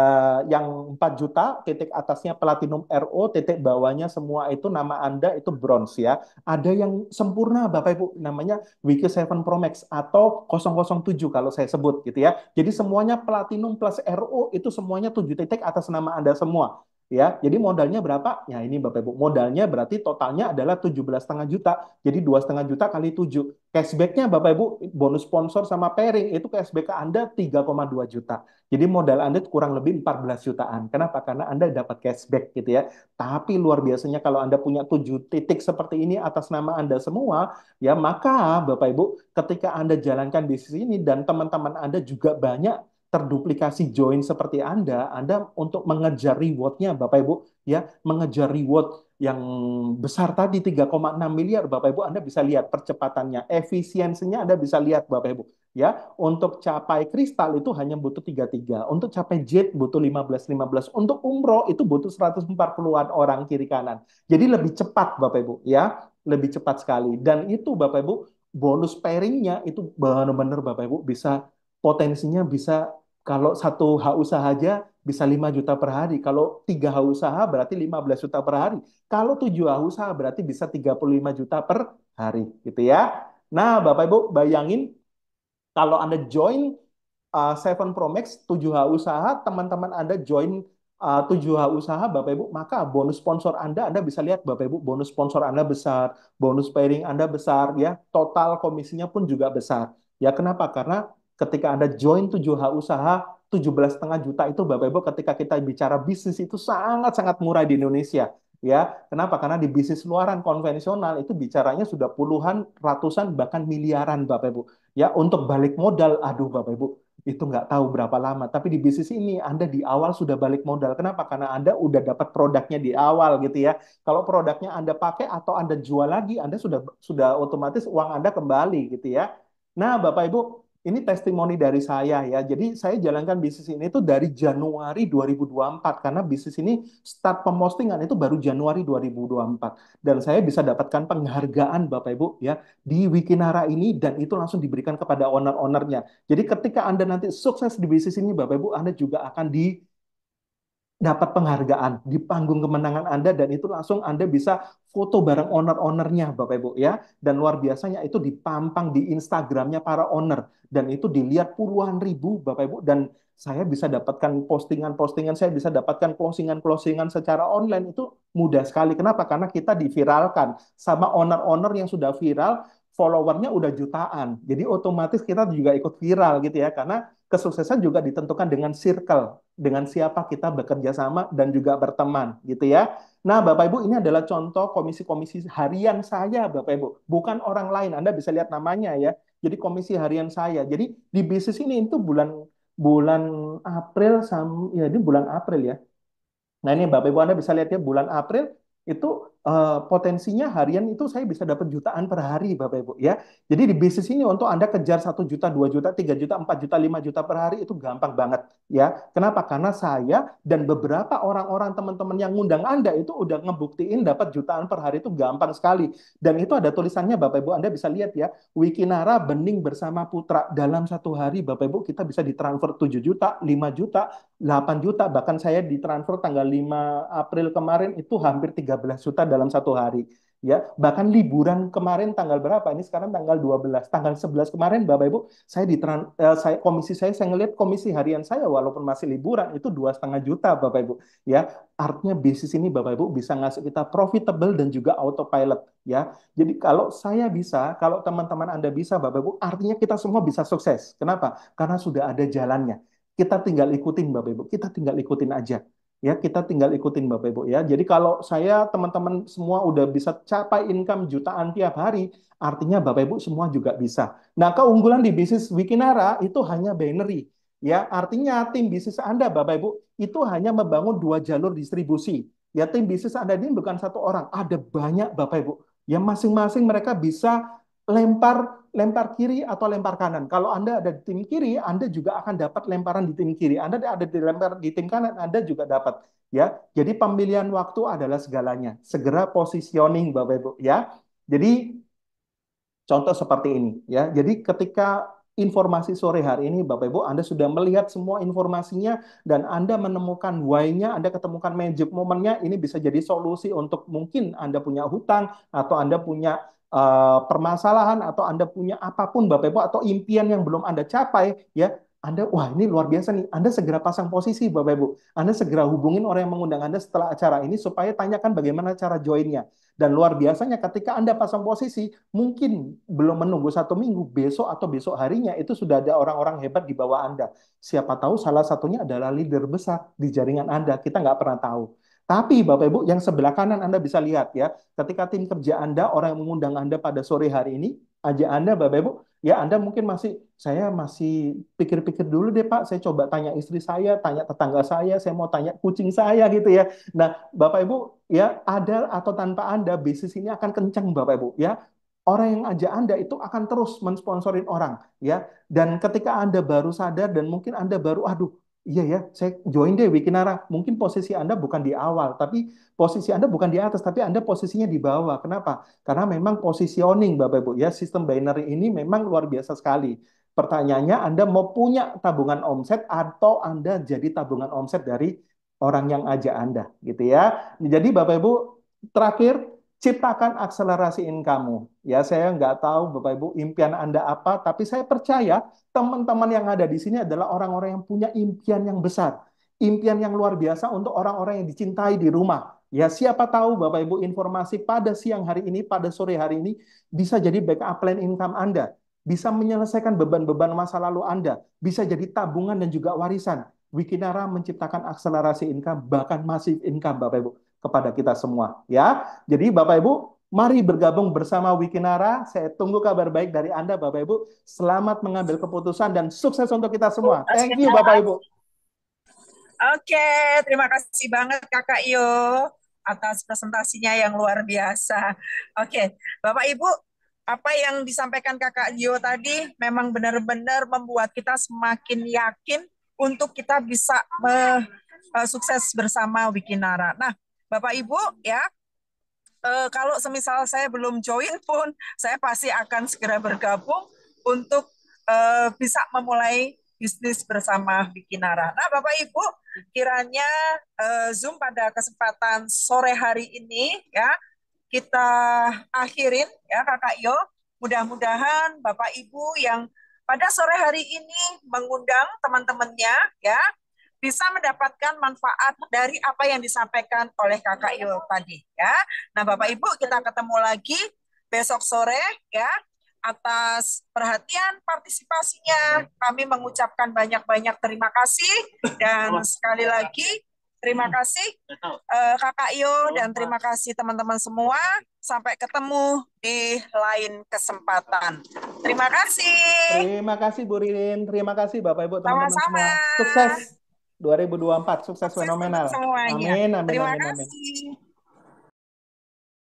yang 4 juta, titik atasnya Platinum RO, titik bawahnya semua itu nama Anda itu bronze ya. Ada yang sempurna Bapak Ibu, namanya Wiki 7 Pro Max atau 007 kalau saya sebut gitu ya. Jadi semuanya Platinum plus RO itu semuanya 7 titik atas nama Anda semua. Ya, jadi modalnya berapa? Ya ini Bapak Ibu, modalnya berarti totalnya adalah 17,5 juta. Jadi 2,5 juta kali 7. Cashbacknya Bapak Ibu, bonus sponsor sama pairing itu cashback ke Anda 3,2 juta. Jadi modal Anda kurang lebih 14 jutaan. Kenapa? Karena Anda dapat cashback gitu ya. Tapi luar biasanya kalau Anda punya 7 titik seperti ini atas nama Anda semua, ya maka Bapak Ibu ketika Anda jalankan bisnis ini dan teman-teman Anda juga banyak terduplikasi join seperti Anda untuk mengejar rewardnya Bapak Ibu, ya mengejar reward yang besar tadi 3,6 miliar Bapak Ibu Anda bisa lihat percepatannya, efisiensinya Anda bisa lihat Bapak Ibu. Ya, untuk capai kristal itu hanya butuh 33. Untuk capai jet butuh 15-15. Untuk umroh itu butuh 140-an orang kiri kanan. Jadi lebih cepat Bapak Ibu ya, lebih cepat sekali. Dan itu Bapak Ibu bonus pairingnya itu benar-benar Bapak Ibu bisa potensinya bisa kalau satu H usaha aja bisa 5 juta per hari. Kalau 3 H usaha berarti 15 juta per hari. Kalau 7 H usaha berarti bisa 35 juta per hari gitu ya. Nah, Bapak Ibu bayangin kalau Anda join 7 Pro Max 7H usaha, teman-teman Anda join 7H usaha Bapak Ibu, maka bonus sponsor Anda bisa lihat Bapak Ibu, bonus sponsor Anda besar, bonus pairing Anda besar ya, total komisinya pun juga besar. Ya kenapa? Karena ketika Anda join 7H usaha 17,5 juta itu Bapak Ibu ketika kita bicara bisnis itu sangat-sangat murah di Indonesia. Ya, kenapa? Karena di bisnis luaran konvensional itu bicaranya sudah puluhan, ratusan, bahkan miliaran Bapak Ibu. Ya, untuk balik modal, aduh Bapak Ibu, itu nggak tahu berapa lama. Tapi di bisnis ini Anda di awal sudah balik modal. Kenapa? Karena Anda udah dapat produknya di awal gitu ya. Kalau produknya Anda pakai atau Anda jual lagi, Anda sudah otomatis uang Anda kembali gitu ya. Nah, Bapak Ibu, ini testimoni dari saya ya. Jadi saya jalankan bisnis ini tuh dari Januari 2024 karena bisnis ini start pemostingan itu baru Januari 2024 dan saya bisa dapatkan penghargaan Bapak Ibu ya di Wikinara ini dan itu langsung diberikan kepada owner-ownernya. Jadi ketika Anda nanti sukses di bisnis ini, Bapak Ibu, Anda juga akan dapat penghargaan di panggung kemenangan Anda dan itu langsung Anda bisa foto bareng owner-ownernya Bapak Ibu ya. Dan luar biasanya itu dipampang di Instagramnya para owner dan itu dilihat puluhan ribu Bapak Ibu dan saya bisa dapatkan postingan-postingan, saya bisa dapatkan closingan-closingan secara online itu mudah sekali. Kenapa? Karena kita diviralkan sama owner-owner yang sudah viral, followernya udah jutaan. Jadi otomatis kita juga ikut viral gitu ya, karena kesuksesan juga ditentukan dengan circle, dengan siapa kita bekerja sama dan juga berteman gitu ya. Nah, Bapak Ibu ini adalah contoh komisi-komisi harian saya, Bapak Ibu. Bukan orang lain, Anda bisa lihat namanya ya. Jadi komisi harian saya. Jadi di bisnis ini itu bulan bulan April ya ini bulan April ya. Nah ini Bapak Ibu Anda bisa lihat ya bulan April itu potensinya harian itu saya bisa dapat jutaan per hari, Bapak Ibu ya. Jadi di bisnis ini untuk Anda kejar 1 juta, 2 juta, 3 juta, 4 juta, 5 juta per hari itu gampang banget ya. Kenapa? Karena saya dan beberapa orang-orang teman-teman yang ngundang Anda itu udah ngebuktiin dapat jutaan per hari itu gampang sekali. Dan itu ada tulisannya, Bapak Ibu, Anda bisa lihat ya. Wikinara Bening bersama Putra dalam 1 hari, Bapak Ibu, kita bisa ditransfer 7 juta, 5 juta, 8 juta, bahkan saya ditransfer tanggal 5 April kemarin itu hampir 13 juta dalam 1 hari. Ya, bahkan liburan kemarin tanggal berapa? Ini sekarang tanggal 12. Tanggal 11 kemarin Bapak Ibu, saya ngelihat komisi harian saya walaupun masih liburan itu 2,5 juta Bapak Ibu. Ya, artinya bisnis ini Bapak Ibu bisa ngasih kita profitable dan juga autopilot ya. Jadi kalau teman-teman Anda bisa Bapak Ibu, artinya kita semua bisa sukses. Kenapa? Karena sudah ada jalannya. Kita tinggal ikutin Bapak Ibu, kita tinggal ikutin aja. Ya, kita tinggal ikutin Bapak Ibu ya. Jadi kalau saya teman-teman semua udah bisa capai income jutaan tiap hari, artinya Bapak Ibu semua juga bisa. Nah, keunggulan di bisnis Wikinara itu hanya binary. Ya, artinya tim bisnis Anda Bapak Ibu itu hanya membangun 2 jalur distribusi. Ya, tim bisnis Anda ini bukan satu orang, ada banyak Bapak Ibu. Ya, masing-masing mereka bisa lempar lempar kiri atau lempar kanan. Kalau Anda ada di tim kiri, Anda juga akan dapat lemparan di tim kiri. Anda ada di lempar di tim kanan, Anda juga dapat. Ya, jadi pemilihan waktu adalah segalanya. Segera positioning, Bapak Ibu. Ya, jadi contoh seperti ini. Ya, jadi ketika informasi sore hari ini, Bapak Ibu, Anda sudah melihat semua informasinya dan Anda menemukan why-nya, Anda ketemukan magic moment-nya, ini bisa jadi solusi untuk mungkin Anda punya hutang atau Anda punya permasalahan atau Anda punya apapun Bapak Ibu atau impian yang belum Anda capai ya. Anda, wah ini luar biasa nih. Anda segera pasang posisi Bapak Ibu. Anda segera hubungin orang yang mengundang Anda setelah acara ini supaya tanyakan bagaimana cara joinnya. Dan luar biasanya ketika Anda pasang posisi, mungkin belum menunggu 1 minggu, besok atau besok harinya itu sudah ada orang-orang hebat di bawah Anda. Siapa tahu salah satunya adalah leader besar di jaringan Anda. Kita nggak pernah tahu. Tapi Bapak Ibu, yang sebelah kanan Anda bisa lihat ya, ketika tim kerja Anda, orang yang mengundang Anda pada sore hari ini, ajak Anda Bapak Ibu, ya Anda mungkin saya masih pikir-pikir dulu deh Pak, saya coba tanya istri saya, tanya tetangga saya mau tanya kucing saya gitu ya. Nah, Bapak Ibu, ya ada atau tanpa Anda, bisnis ini akan kencang Bapak Ibu ya. Orang yang ajak Anda itu akan terus mensponsorin orang ya. Dan ketika Anda baru sadar dan mungkin Anda baru, aduh, iya ya, saya join deh Wikinara. Mungkin posisi Anda bukan di awal, tapi posisi Anda bukan di atas, tapi Anda posisinya di bawah. Kenapa? Karena memang positioning Bapak Ibu ya, sistem binary ini memang luar biasa sekali. Pertanyaannya, Anda mau punya tabungan omset atau Anda jadi tabungan omset dari orang yang ajak Anda, gitu ya. Jadi Bapak Ibu, terakhir, ciptakan akselerasi income. Ya, saya nggak tahu Bapak Ibu impian Anda apa, tapi saya percaya teman-teman yang ada di sini adalah orang-orang yang punya impian yang besar. Impian yang luar biasa untuk orang-orang yang dicintai di rumah. Ya, siapa tahu Bapak Ibu informasi pada siang hari ini, pada sore hari ini, bisa jadi backup plan income Anda. Bisa menyelesaikan beban-beban masa lalu Anda. Bisa jadi tabungan dan juga warisan. Wikinara menciptakan akselerasi income, bahkan masif income Bapak Ibu, kepada kita semua. Ya, jadi Bapak Ibu, mari bergabung bersama Wikinara. Saya tunggu kabar baik dari Anda, Bapak Ibu. Selamat mengambil keputusan dan sukses untuk kita semua. Thank you, Bapak Ibu. Oke, terima kasih banget Kakak Yo atas presentasinya yang luar biasa. Oke, Bapak Ibu, apa yang disampaikan Kakak Yo tadi memang benar-benar membuat kita semakin yakin untuk kita bisa sukses bersama Wikinara. Nah, Bapak Ibu ya, kalau semisal saya belum join pun, saya pasti akan segera bergabung untuk bisa memulai bisnis bersama Wikinara. Nah, Bapak Ibu, kiranya Zoom pada kesempatan sore hari ini ya kita akhirin ya Kakak Yo. Mudah-mudahan Bapak Ibu yang pada sore hari ini mengundang teman-temannya ya bisa mendapatkan manfaat dari apa yang disampaikan oleh Kakak Yo tadi ya. Nah, Bapak Ibu, kita ketemu lagi besok sore ya. Atas perhatian partisipasinya, kami mengucapkan banyak-banyak terima kasih dan sekali lagi terima kasih Kakak Yo dan terima kasih teman-teman semua. Sampai ketemu di lain kesempatan. Terima kasih. Terima kasih Bu Ririn, terima kasih Bapak Ibu teman-teman Sama-sama. semua. Sukses 2024, sukses fenomenal. Semuanya. Amin, amin, Terima amin, amin. kasih.